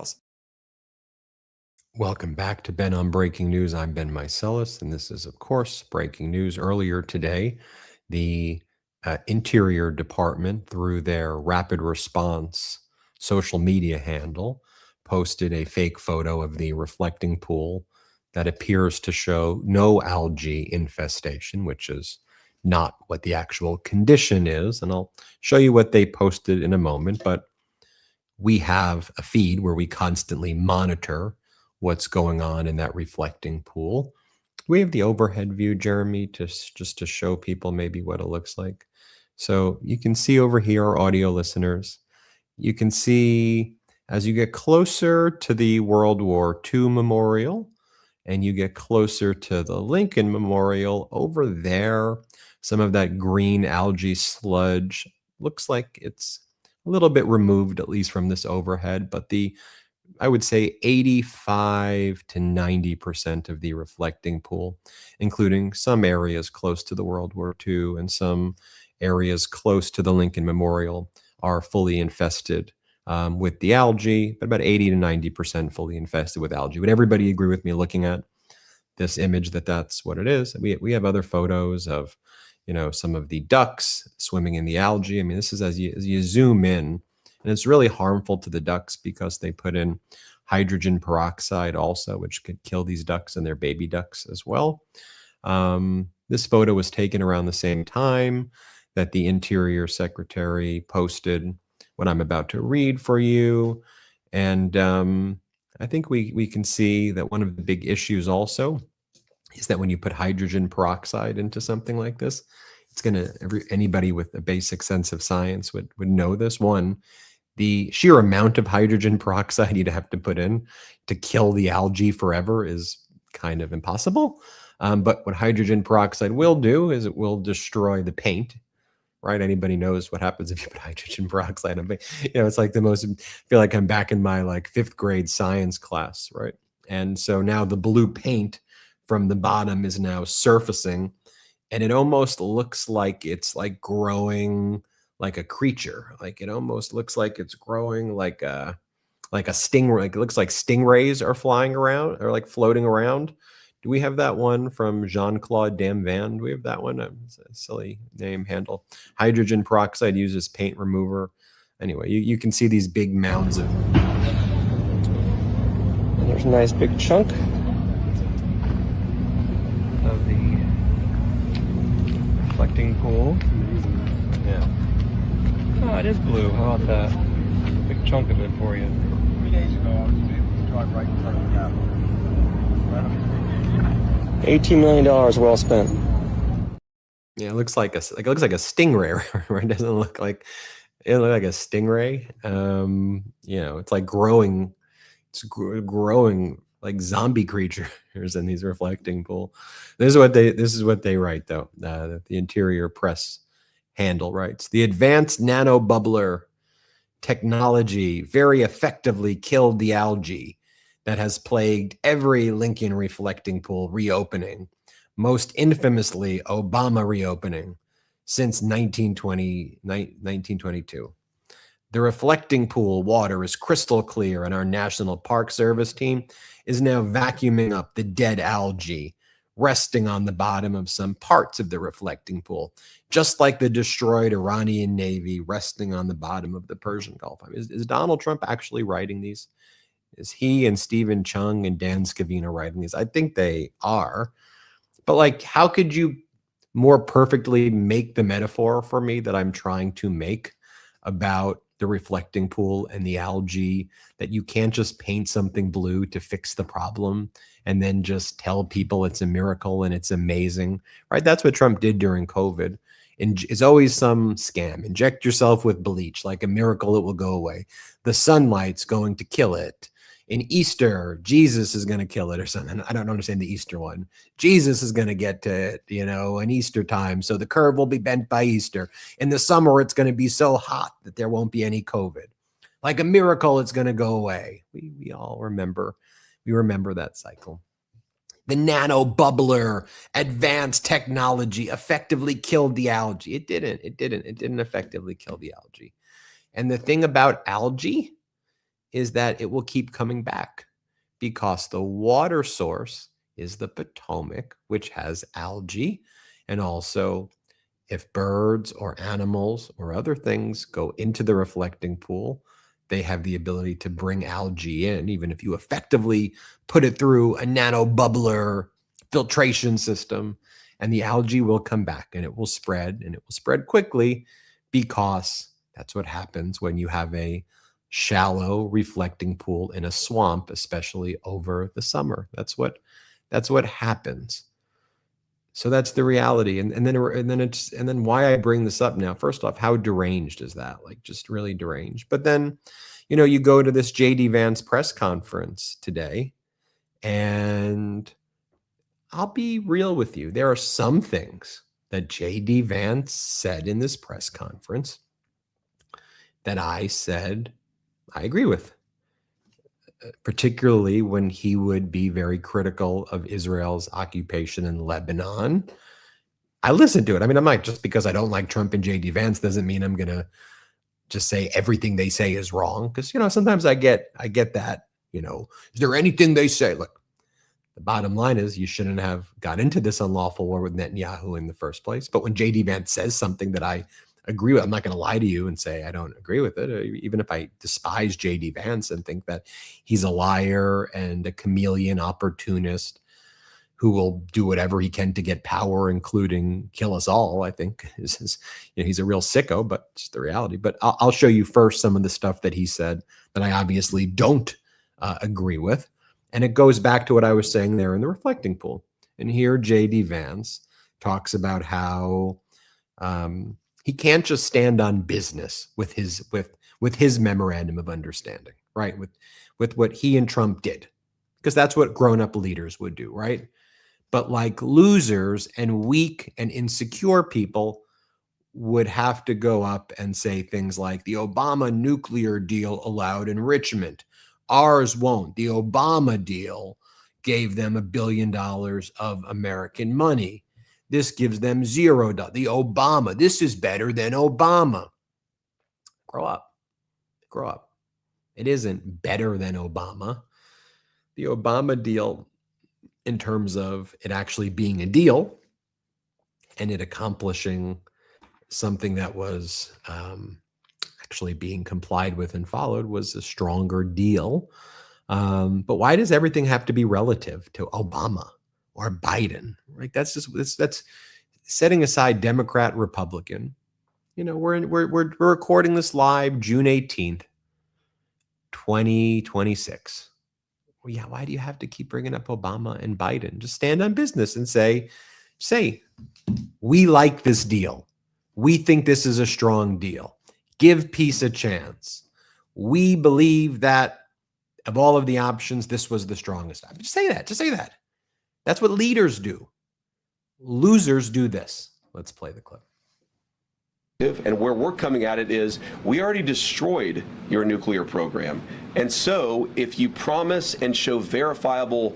Welcome back to Ben on Breaking News. I'm Ben Meiselas, and this is, of course, breaking news. Earlier today, the Interior Department, through their rapid response social media handle, posted a fake photo of the reflecting pool that appears to show no algae infestation, which is not what the actual condition is. And I'll show you what they posted in a moment. But we have a feed where we constantly monitor what's going on in that reflecting pool. We have the overhead view, Jeremy, just to show people maybe what it looks like. So you can see over here, audio listeners, you can see as you get closer to the World War II memorial and you get closer to the Lincoln Memorial, over there, some of that green algae sludge looks like it's a little bit removed, at least from this overhead, but I would say 85 to 90% of the reflecting pool, including some areas close to the World War II and some areas close to the Lincoln Memorial are fully infested with the algae, but about 80 to 90% fully infested with algae. Would everybody agree with me looking at this image that that's what it is? We have other photos of, some of the ducks swimming in the algae. I mean, this is as you zoom in, and it's really harmful to the ducks because they put in hydrogen peroxide also, which could kill these ducks and their baby ducks as well. This photo was taken around the same time that the Interior Secretary posted what I'm about to read for you. And I think we can see that one of the big issues also is that when you put hydrogen peroxide into something like this, it's going to, anybody with a basic sense of science would know this. One, the sheer amount of hydrogen peroxide you'd have to put in to kill the algae forever is kind of impossible. But what hydrogen peroxide will do is it will destroy the paint, right? Anybody knows what happens if you put hydrogen peroxide on paint. It's like I feel like I'm back in my like 5th grade science class, right? And so now the blue paint from the bottom is now surfacing, and it almost looks like it's like growing like a creature. Like it almost looks like it's growing like a stingray. Like it looks like stingrays are flying around or like floating around. Do we have that one from Jean-Claude Damvan? Do we have that one? It's a silly name handle. Hydrogen peroxide uses paint remover. Anyway, you can see these big mounds of. And there's a nice big chunk of the reflecting pool. Yeah. Oh, it is blue. How about that? Big chunk of it for you. 3 days ago, I was able to drive right in front of the Capitol. $18 million well spent. Yeah, it looks like a stingray, right? It doesn't look like a stingray. It's like growing. It's growing like zombie creatures in these reflecting pool. This is what they write though. The Interior Press handle writes: the advanced nano bubbler technology very effectively killed the algae that has plagued every Lincoln reflecting pool reopening, most infamously Obama reopening, since 1922. The reflecting pool water is crystal clear, and our National Park Service team is now vacuuming up the dead algae resting on the bottom of some parts of the reflecting pool, just like the destroyed Iranian Navy resting on the bottom of the Persian Gulf. Is Donald Trump actually writing these? Is he and Stephen Chung and Dan Scavino writing these? I think they are. But like, how could you more perfectly make the metaphor for me that I'm trying to make about the reflecting pool and the algae, that you can't just paint something blue to fix the problem and then just tell people it's a miracle and it's amazing, right? That's what Trump did during COVID. And it's always some scam. Inject yourself with bleach, like a miracle, it will go away. The sunlight's going to kill it. In Easter, Jesus is going to kill it or something. I don't understand the Easter one. Jesus is going to get to it, in Easter time. So the curve will be bent by Easter. In the summer, it's going to be so hot that there won't be any COVID. Like a miracle, it's going to go away. We all remember. We remember that cycle. The nano bubbler, advanced technology effectively killed the algae. It didn't effectively kill the algae. And the thing about algae is that it will keep coming back because the water source is the Potomac, which has algae. And also, if birds or animals or other things go into the reflecting pool, they have the ability to bring algae in, even if you effectively put it through a nano bubbler filtration system, and the algae will come back and it will spread, and it will spread quickly, because that's what happens when you have a shallow reflecting pool in a swamp, especially over the summer. That's what happens. So that's the reality. And then why I bring this up now. First off, how deranged is that? Like, just really deranged. But then, you go to this JD Vance press conference today, and I'll be real with you. There are some things that JD Vance said in this press conference that I said I agree with, particularly when he would be very critical of Israel's occupation in Lebanon. I listen to it. I mean, I'm not, just because I don't like Trump and JD Vance doesn't mean I'm going to just say everything they say is wrong. Because, sometimes I get that, is there anything they say? Look, the bottom line is you shouldn't have got into this unlawful war with Netanyahu in the first place. But when JD Vance says something that I agree with, I'm not going to lie to you and say I don't agree with it. Even if I despise JD Vance and think that he's a liar and a chameleon opportunist who will do whatever he can to get power, including kill us all, I think he's a real sicko, but it's the reality. But I'll show you first some of the stuff that he said that I obviously don't agree with. And it goes back to what I was saying there in the reflecting pool. And here J.D. Vance talks about how he can't just stand on business with his memorandum of understanding, right? With what he and Trump did, because that's what grown-up leaders would do, right? But like losers and weak and insecure people would have to go up and say things like the Obama nuclear deal allowed enrichment. Ours won't. The Obama deal gave them $1 billion of American money. This gives them $0. The Obama, this is better than Obama. Grow up. Grow up. It isn't better than Obama. The Obama deal, in terms of it actually being a deal and it accomplishing something that was actually being complied with and followed, was a stronger deal. But why does everything have to be relative to Obama or Biden? Right? That's setting aside Democrat, Republican. We're recording this live June 18th, 2026. Well, yeah, why do you have to keep bringing up Obama and Biden? Just stand on business and say, we like this deal. We think this is a strong deal. Give peace a chance. We believe that of all of the options, this was the strongest option. Just say that. Just say that. That's what leaders do. Losers do this. Let's play the clip. And where we're coming at it is, we already destroyed your nuclear program. And so if you promise and show verifiable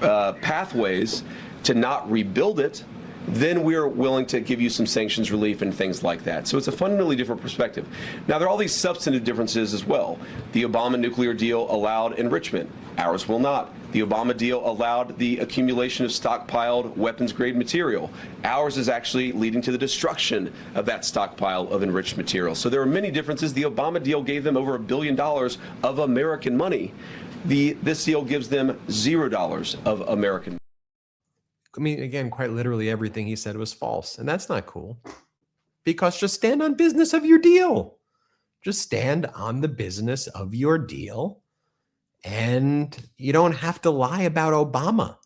pathways to not rebuild it, then we're willing to give you some sanctions relief and things like that. So it's a fundamentally different perspective. Now, there are all these substantive differences as well. The Obama nuclear deal allowed enrichment. Ours will not. The Obama deal allowed the accumulation of stockpiled weapons-grade material. Ours is actually leading to the destruction of that stockpile of enriched material. So there are many differences. The Obama deal gave them over $1 billion of American money. This deal gives them $0 of American money. I mean, again, quite literally everything he said was false. And that's not cool. Because just stand on business of your deal. Just stand on the business of your deal. And you don't have to lie about Obama.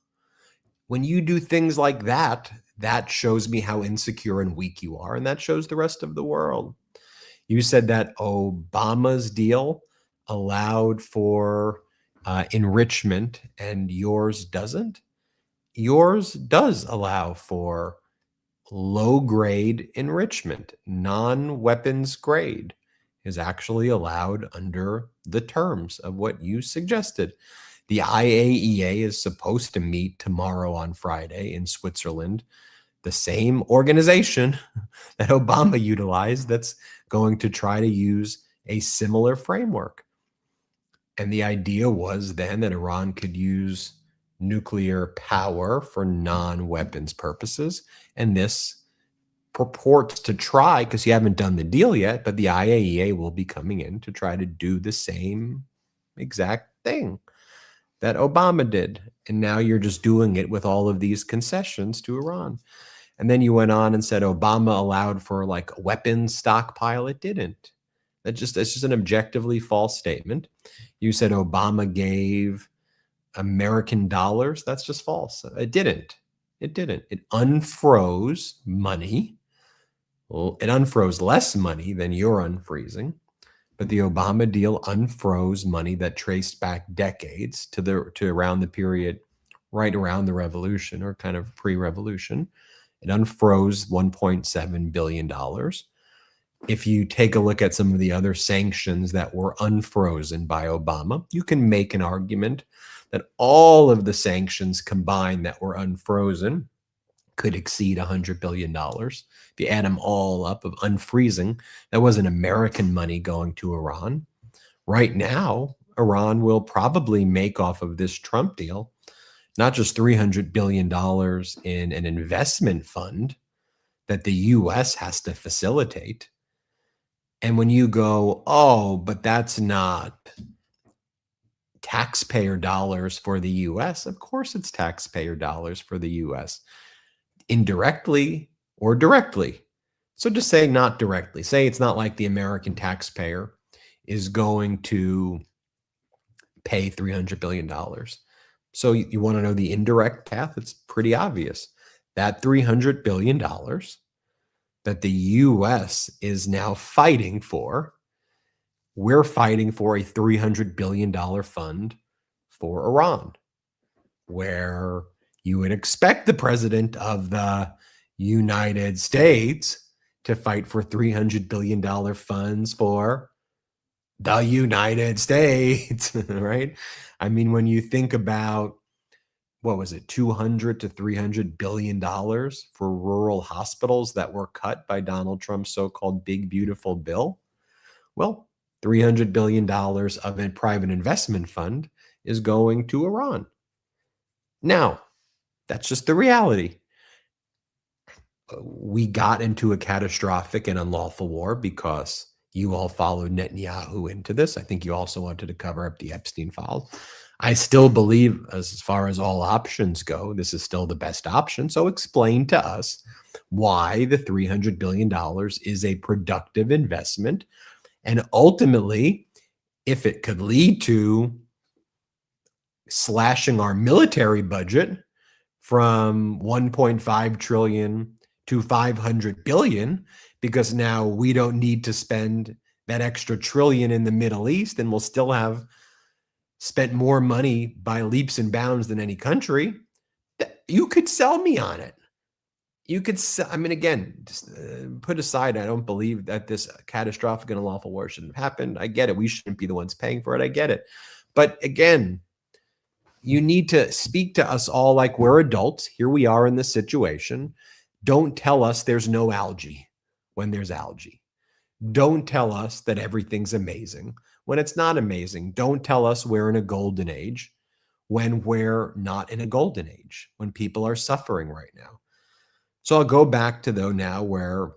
When you do things like that, that shows me how insecure and weak you are. And that shows the rest of the world. You said that Obama's deal allowed for enrichment and yours doesn't. Yours does allow for low-grade enrichment. Non-weapons grade is actually allowed under the terms of what you suggested. The IAEA is supposed to meet tomorrow on Friday in Switzerland, the same organization that Obama utilized that's going to try to use a similar framework. And the idea was then that Iran could use nuclear power for non-weapons purposes. And this purports to try, because you haven't done the deal yet, but the IAEA will be coming in to try to do the same exact thing that Obama did. And now you're just doing it with all of these concessions to Iran. And then you went on and said Obama allowed for like a weapons stockpile. It didn't. That's just an objectively false statement. You said Obama gave American dollars. That's just false. It didn't. It didn't. It unfroze money. Well, it unfroze less money than you're unfreezing. But the Obama deal unfroze money that traced back decades to around the period right around the revolution, or kind of pre-revolution. It unfroze $1.7 billion. If you take a look at some of the other sanctions that were unfrozen by Obama, you can make an argument that all of the sanctions combined that were unfrozen could exceed $100 billion. If you add them all up of unfreezing, that wasn't American money going to Iran. Right now, Iran will probably make off of this Trump deal not just $300 billion in an investment fund that the U.S. has to facilitate. And when you go, oh, but that's not taxpayer dollars for the U.S., of course it's taxpayer dollars for the U.S., indirectly or directly. So just say not directly. Say it's not like the American taxpayer is going to pay $300 billion. So you want to know the indirect path? It's pretty obvious. That $300 billion that the U.S. is now fighting for, we're fighting for a $300 billion fund for Iran, where you would expect the president of the United States to fight for $300 billion funds for the United States, right? I mean, when you think about, what was it, $200 to $300 billion for rural hospitals that were cut by Donald Trump's so-called big, beautiful bill, well, $300 billion of a private investment fund is going to Iran. Now, that's just the reality. We got into a catastrophic and unlawful war because you all followed Netanyahu into this. I think you also wanted to cover up the Epstein files. I still believe, as far as all options go, this is still the best option. So explain to us why the $300 billion is a productive investment. And ultimately, if it could lead to slashing our military budget from 1.5 trillion to 500 billion, because now we don't need to spend that extra trillion in the Middle East, and we'll still have spent more money by leaps and bounds than any country, you could sell me on it. You could sell, I mean, again, just put aside, I don't believe that this catastrophic and unlawful war shouldn't have happened. I get it. We shouldn't be the ones paying for it. I get it. But again, you need to speak to us all like we're adults. Here we are in this situation. Don't tell us there's no algae when there's algae. Don't tell us that everything's amazing when it's not amazing. Don't tell us we're in a golden age when we're not in a golden age, when people are suffering right now. So I'll go back to, though, now where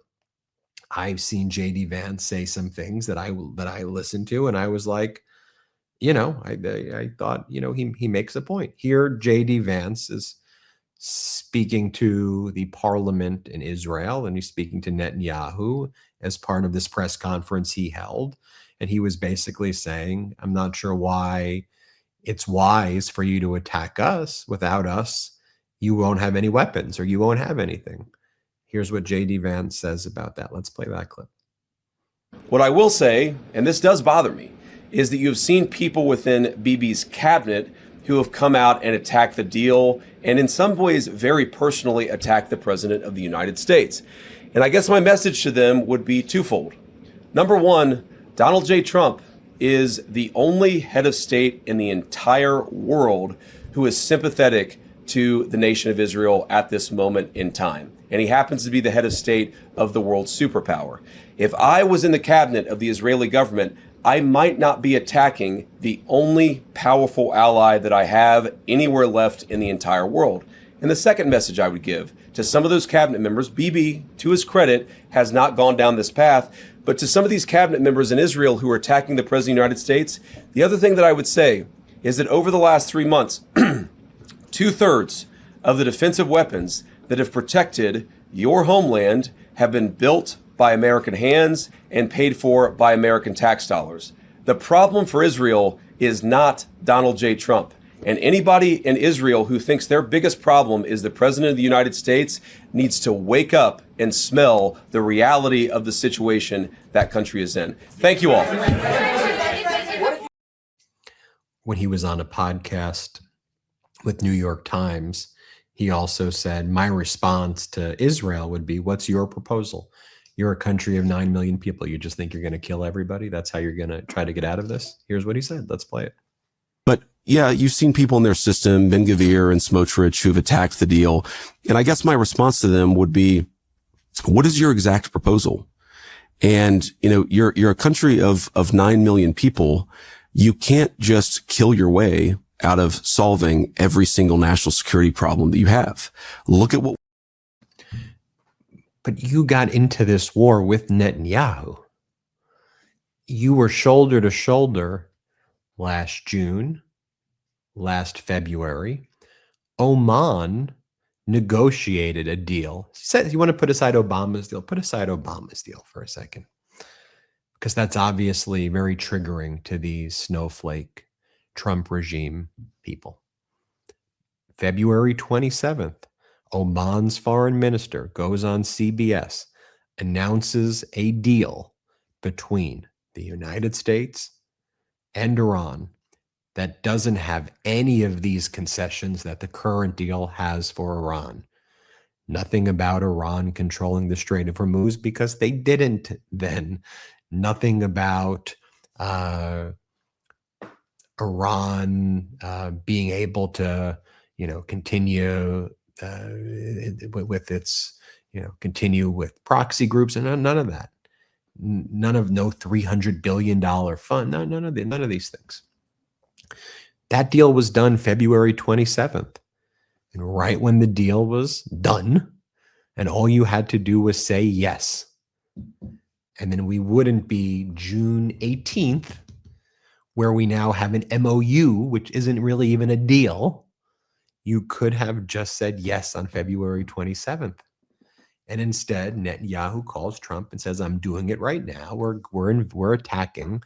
I've seen J.D. Vance say some things that I listened to, and I was like, you know, I thought, you know, he makes a point. Here, J.D. Vance is speaking to the parliament in Israel, and he's speaking to Netanyahu as part of this press conference he held. And he was basically saying, I'm not sure why it's wise for you to attack us. Without us, you won't have any weapons, or you won't have anything. Here's what J.D. Vance says about that. Let's play that clip. What I will say, and this does bother me, is that you've seen people within Bibi's cabinet who have come out and attacked the deal, and in some ways very personally attacked the President of the United States. And I guess my message to them would be twofold. Number one, Donald J. Trump is the only head of state in the entire world who is sympathetic to the nation of Israel at this moment in time. And he happens to be the head of state of the world superpower. If I was in the cabinet of the Israeli government, I might not be attacking the only powerful ally that I have anywhere left in the entire world. And the second message I would give to some of those cabinet members, Bibi, to his credit, has not gone down this path, but to some of these cabinet members in Israel who are attacking the President of the United States, the other thing that I would say is that over the last 3 months, 2/3 of the defensive weapons that have protected your homeland have been built by American hands and paid for by American tax dollars. The problem for Israel is not Donald J. Trump. And anybody in Israel who thinks their biggest problem is the President of the United States needs to wake up and smell the reality of the situation that country is in. Thank you all. When he was on a podcast with New York Times, he also said, my response to Israel would be, what's your proposal? You're a country of 9 million people. You just think you're going to kill everybody? That's how you're going to try to get out of this? Here's what he said. Let's play it. But yeah, you've seen people in their system, Ben Gvir and Smotrich, who've attacked the deal. And I guess my response to them would be, what is your exact proposal? And, you're a country of 9 million people. You can't just kill your way out of solving every single national security problem that you have. Look at what. But you got into this war with Netanyahu. You were shoulder to shoulder last June, last February. Oman negotiated a deal. He said, you want to put aside Obama's deal? Put aside Obama's deal for a second. Because that's obviously very triggering to these snowflake Trump regime people. February 27th, Oman's foreign minister goes on CBS, announces a deal between the United States and Iran that doesn't have any of these concessions that the current deal has for Iran. Nothing about Iran controlling the Strait of Hormuz because they didn't then. Nothing about Iran being able to, continue with its, continue with proxy groups, and none of that. No $300 billion fund. None of these things. That deal was done February 27th. And right when the deal was done, and all you had to do was say yes. And then we wouldn't be June 18th, where we now have an MOU, which isn't really even a deal. You could have just said yes on February 27th. And instead, Netanyahu calls Trump and says, I'm doing it right now. We're attacking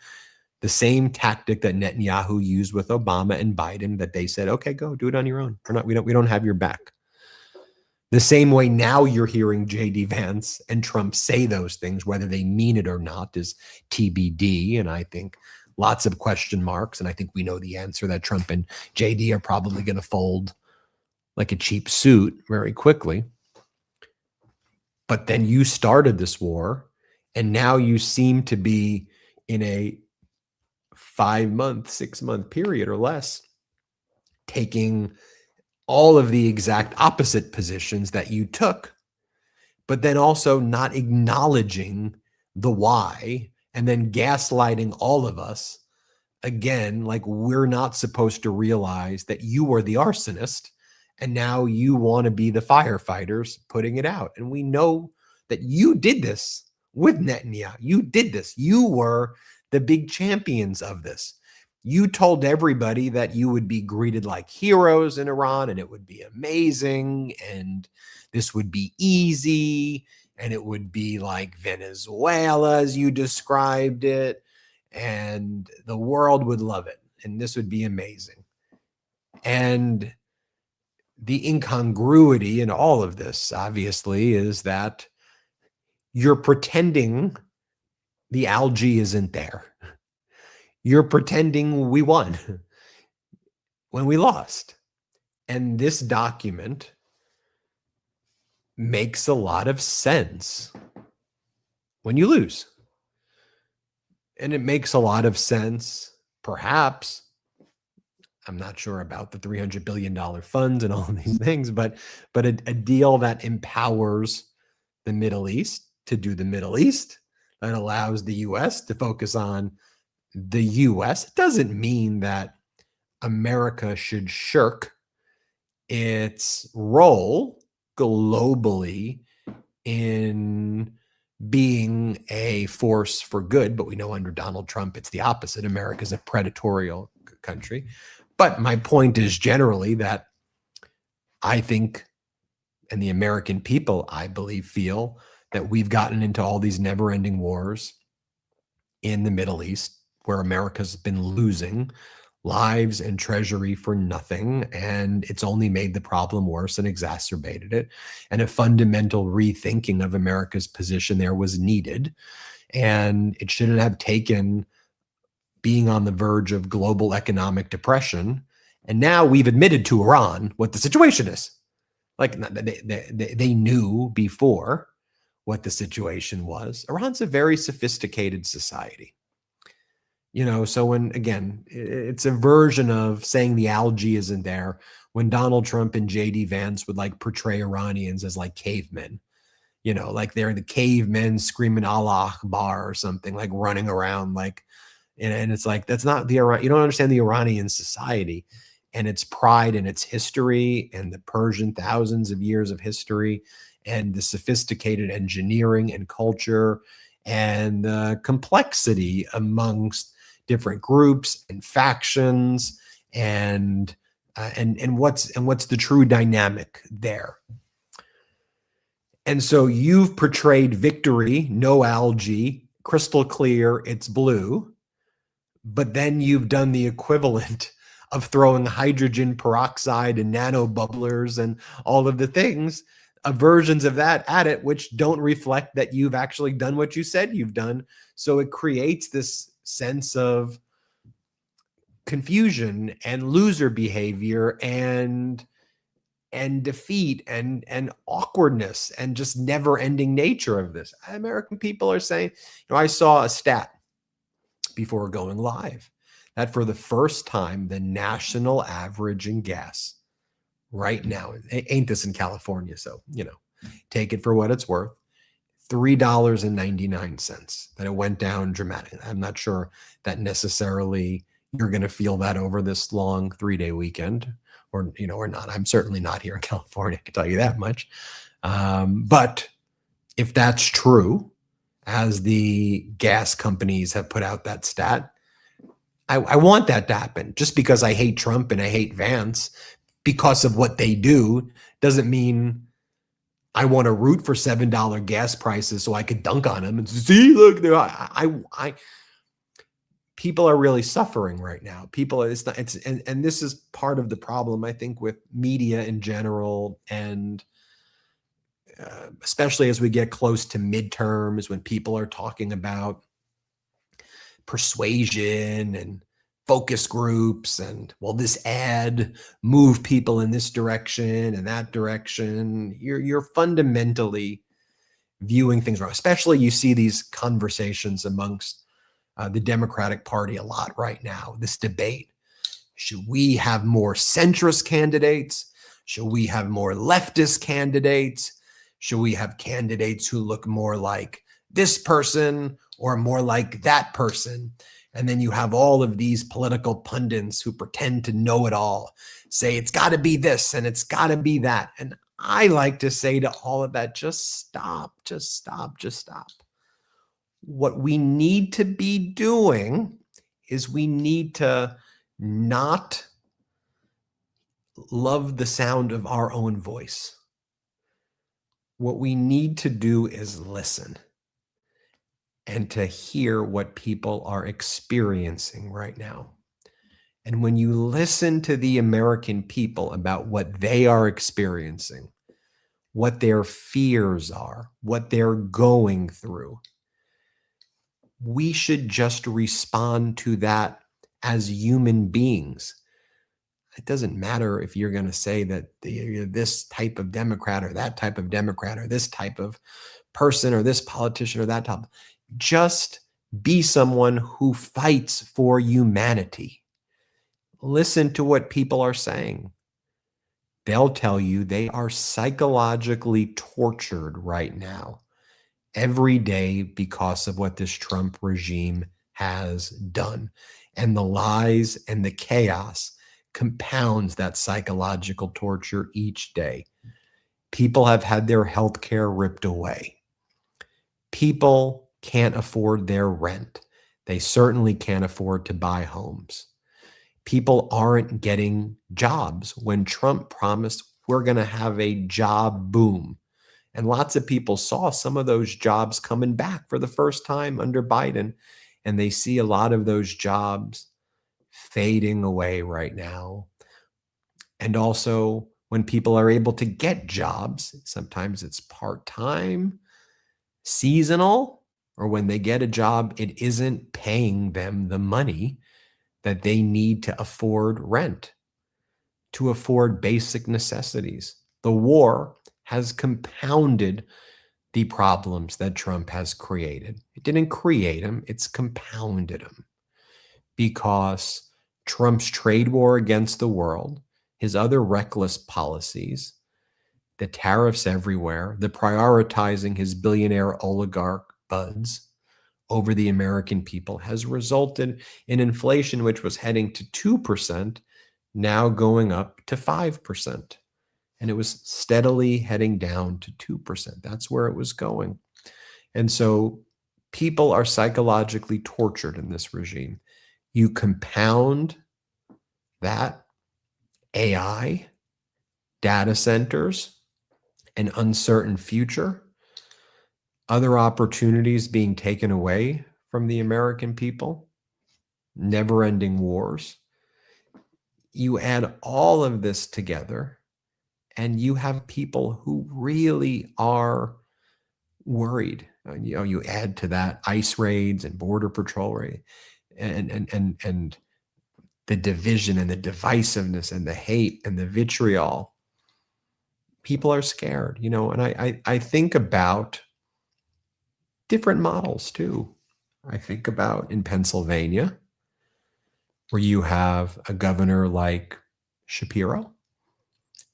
the same tactic that Netanyahu used with Obama and Biden, that they said, okay, go do it on your own. We don't have your back. The same way now you're hearing J.D. Vance and Trump say those things, whether they mean it or not is TBD. And I think lots of question marks. And I think we know the answer, that Trump and J.D. are probably going to fold like a cheap suit very quickly. But then you started this war, and now you seem to be in a 5-month, 6-month period or less, taking all of the exact opposite positions that you took, but then also not acknowledging the why, and then gaslighting all of us again, like we're not supposed to realize that you were the arsonist, and now you want to be the firefighters putting it out. And we know that you did this with Netanyahu. You did this. You were the big champions of this. You told everybody that you would be greeted like heroes in Iran, and it would be amazing, and this would be easy, and it would be like Venezuela as you described it, and the world would love it, and this would be amazing. And the incongruity in all of this, obviously, is that you're pretending the algae isn't there. You're pretending we won when we lost. And this document makes a lot of sense when you lose. And it makes a lot of sense, perhaps. I'm not sure about the $300 billion funds and all of these things, but a deal that empowers the Middle East to do the Middle East, that allows the U.S. to focus on the U.S. It doesn't mean that America should shirk its role globally in being a force for good, but we know under Donald Trump, it's the opposite. America's a predatory country. But my point is generally that I think, and the American people, I believe, feel that we've gotten into all these never-ending wars in the Middle East, where America's been losing lives and treasury for nothing, and it's only made the problem worse and exacerbated it. And a fundamental rethinking of America's position there was needed, and it shouldn't have taken being on the verge of global economic depression. And now we've admitted to Iran what the situation is. Like they knew before what the situation was. Iran's a very sophisticated society. So when, again, it's a version of saying the algae isn't there, when Donald Trump and JD Vance would like portray Iranians as like cavemen, like they're the cavemen screaming Allah Akbar or something, like running around, like, and it's like, that's not the Iran. You don't understand the Iranian society and its pride and its history and the Persian thousands of years of history and the sophisticated engineering and culture and the complexity amongst different groups and factions and what's the true dynamic there. And so you've portrayed victory, no algae, crystal clear, it's blue, but then you've done the equivalent of throwing hydrogen peroxide and nano bubblers and all of the things, versions of that at it, which don't reflect that you've actually done what you said you've done. So it creates this sense of confusion and loser behavior and defeat and awkwardness and just never-ending nature of this. American people are saying, I saw a stat before going live that for the first time, the national average in gas right now, ain't this in California, so, take it for what it's worth, $3.99, that it went down dramatically. I'm not sure that necessarily you're going to feel that over this long 3-day weekend or not. I'm certainly not here in California, I can tell you that much. But if that's true, as the gas companies have put out that stat, I want that to happen. Just because I hate Trump and I hate Vance because of what they do doesn't mean I want to root for $7 gas prices so I could dunk on them and see, look, people are really suffering right now. And this is part of the problem, I think, with media in general, and especially as we get close to midterms, when people are talking about persuasion and focus groups and, well, this ad move people in this direction and that direction. You're fundamentally viewing things wrong. Especially you see these conversations amongst the Democratic Party a lot right now, this debate. Should we have more centrist candidates? Should we have more leftist candidates? Should we have candidates who look more like this person or more like that person? And then you have all of these political pundits who pretend to know it all, say it's got to be this and it's got to be that. And I like to say to all of that, just stop, just stop, just stop. What we need to be doing is we need to not love the sound of our own voice. What we need to do is listen and to hear what people are experiencing right now. And when you listen to the American people about what they are experiencing, what their fears are, what they're going through, we should just respond to that as human beings. It doesn't matter if you're going to say that you're this type of Democrat or that type of Democrat or this type of person or this politician or that type. Just be someone who fights for humanity. Listen to what people are saying. They'll tell you they are psychologically tortured right now, every day, because of what this Trump regime has done. And the lies and the chaos compounds that psychological torture each day. People have had their health care ripped away. People can't afford their rent. They certainly can't afford to buy homes. People aren't getting jobs when Trump promised we're going to have a job boom. And lots of people saw some of those jobs coming back for the first time under Biden. And they see a lot of those jobs fading away right now. And also, when people are able to get jobs, sometimes it's part-time, seasonal, or when they get a job, it isn't paying them the money that they need to afford rent, to afford basic necessities. The war has compounded the problems that Trump has created. It didn't create them, it's compounded them. because Trump's trade war against the world, his other reckless policies, the tariffs everywhere, the prioritizing his billionaire oligarch buds over the American people has resulted in inflation, which was heading to 2%, now going up to 5%. And it was steadily heading down to 2%. That's where it was going. And so people are psychologically tortured in this regime. You compound that AI, data centers, an uncertain future, other opportunities being taken away from the American people, never-ending wars. You add all of this together, and you have people who really are worried. You add to that ICE raids and border patrol raid, and the division and the divisiveness and the hate and the vitriol. People are scared, and I think about different models too. I think about in Pennsylvania, where you have a governor like Shapiro,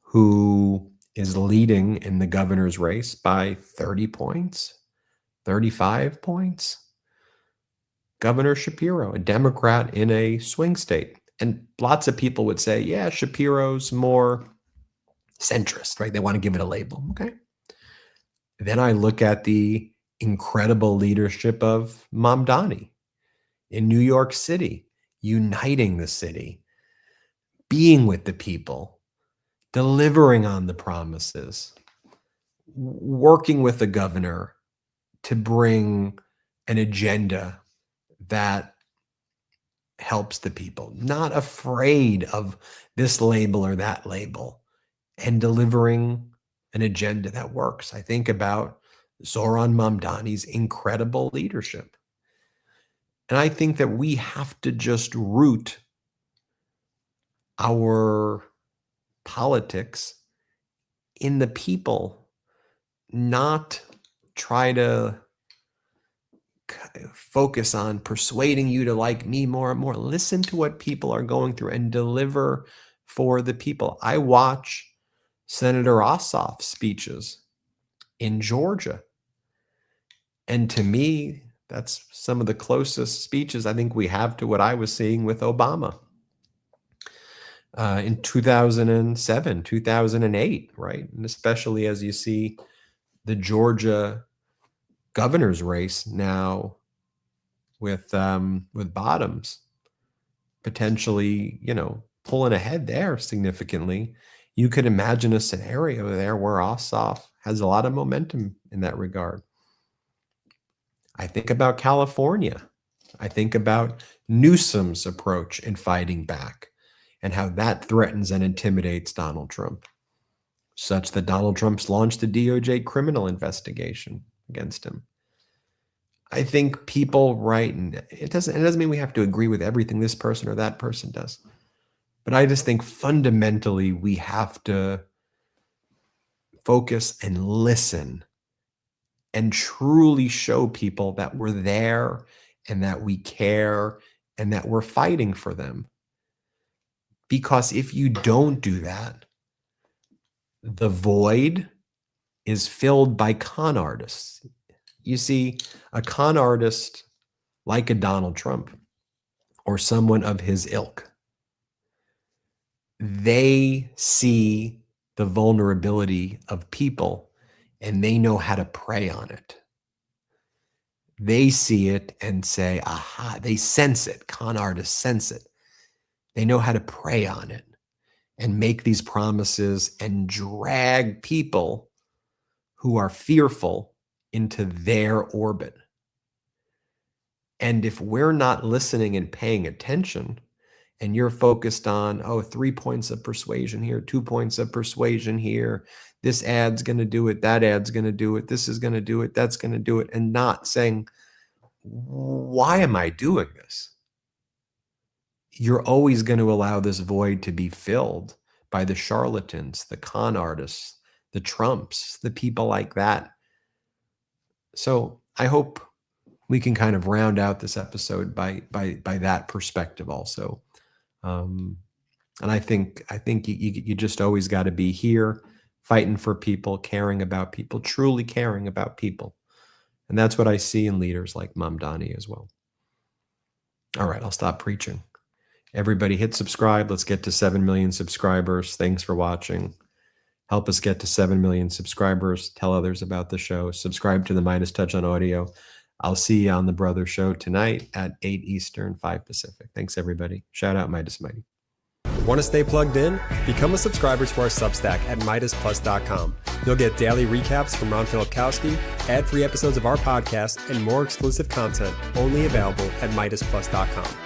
who is leading in the governor's race by 30 points, 35 points. Governor Shapiro, a Democrat in a swing state. And lots of people would say, yeah, Shapiro's more centrist, right? They want to give it a label. Okay. Then I look at the incredible leadership of Mamdani in New York City, uniting the city, being with the people, delivering on the promises, working with the governor to bring an agenda that helps the people, not afraid of this label or that label, and delivering an agenda that works. I think about Zoran Mamdani's incredible leadership. And I think that we have to just root our politics in the people, not try to focus on persuading you to like me more and more. Listen to what people are going through and deliver for the people. I watch Senator Ossoff's speeches in Georgia. And to me, that's some of the closest speeches I think we have to what I was seeing with Obama in 2007, 2008, right? And especially as you see the Georgia governor's race now with Bottoms potentially, pulling ahead there significantly. You could imagine a scenario there where Ossoff has a lot of momentum in that regard. I think about California. I think about Newsom's approach in fighting back and how that threatens and intimidates Donald Trump, such that Donald Trump's launched a DOJ criminal investigation against him. I think people write, and it doesn't mean we have to agree with everything this person or that person does. But I just think fundamentally we have to focus and listen and truly show people that we're there and that we care and that we're fighting for them. Because if you don't do that, the void is filled by con artists. You see, a con artist like a Donald Trump or someone of his ilk, they see the vulnerability of people and they know how to prey on it. They see it and say, aha, they sense it. Con artists sense it. They know how to prey on it and make these promises and drag people who are fearful into their orbit. And if we're not listening and paying attention, and you're focused on, 3 points of persuasion here, 2 points of persuasion here, this ad's going to do it, that ad's going to do it, this is going to do it, that's going to do it, and not saying, why am I doing this? You're always going to allow this void to be filled by the charlatans, the con artists, the Trumps, the people like that. So I hope we can kind of round out this episode by that perspective also. And I think you just always got to be here, fighting for people, caring about people, truly caring about people. And that's what I see in leaders like Mamdani as well. All right, I'll stop preaching. Everybody hit subscribe. Let's get to 7 million subscribers. Thanks for watching. Help us get to 7 million subscribers. Tell others about the show. Subscribe to the MeidasTouch on audio. I'll see you on the Brother Show tonight at 8 Eastern, 5 Pacific. Thanks, everybody. Shout out Meidas Mighty. Want to stay plugged in? Become a subscriber to our Substack at MeidasPlus.com. You'll get daily recaps from Ron Filipkowski, ad-free episodes of our podcast, and more exclusive content only available at MeidasPlus.com.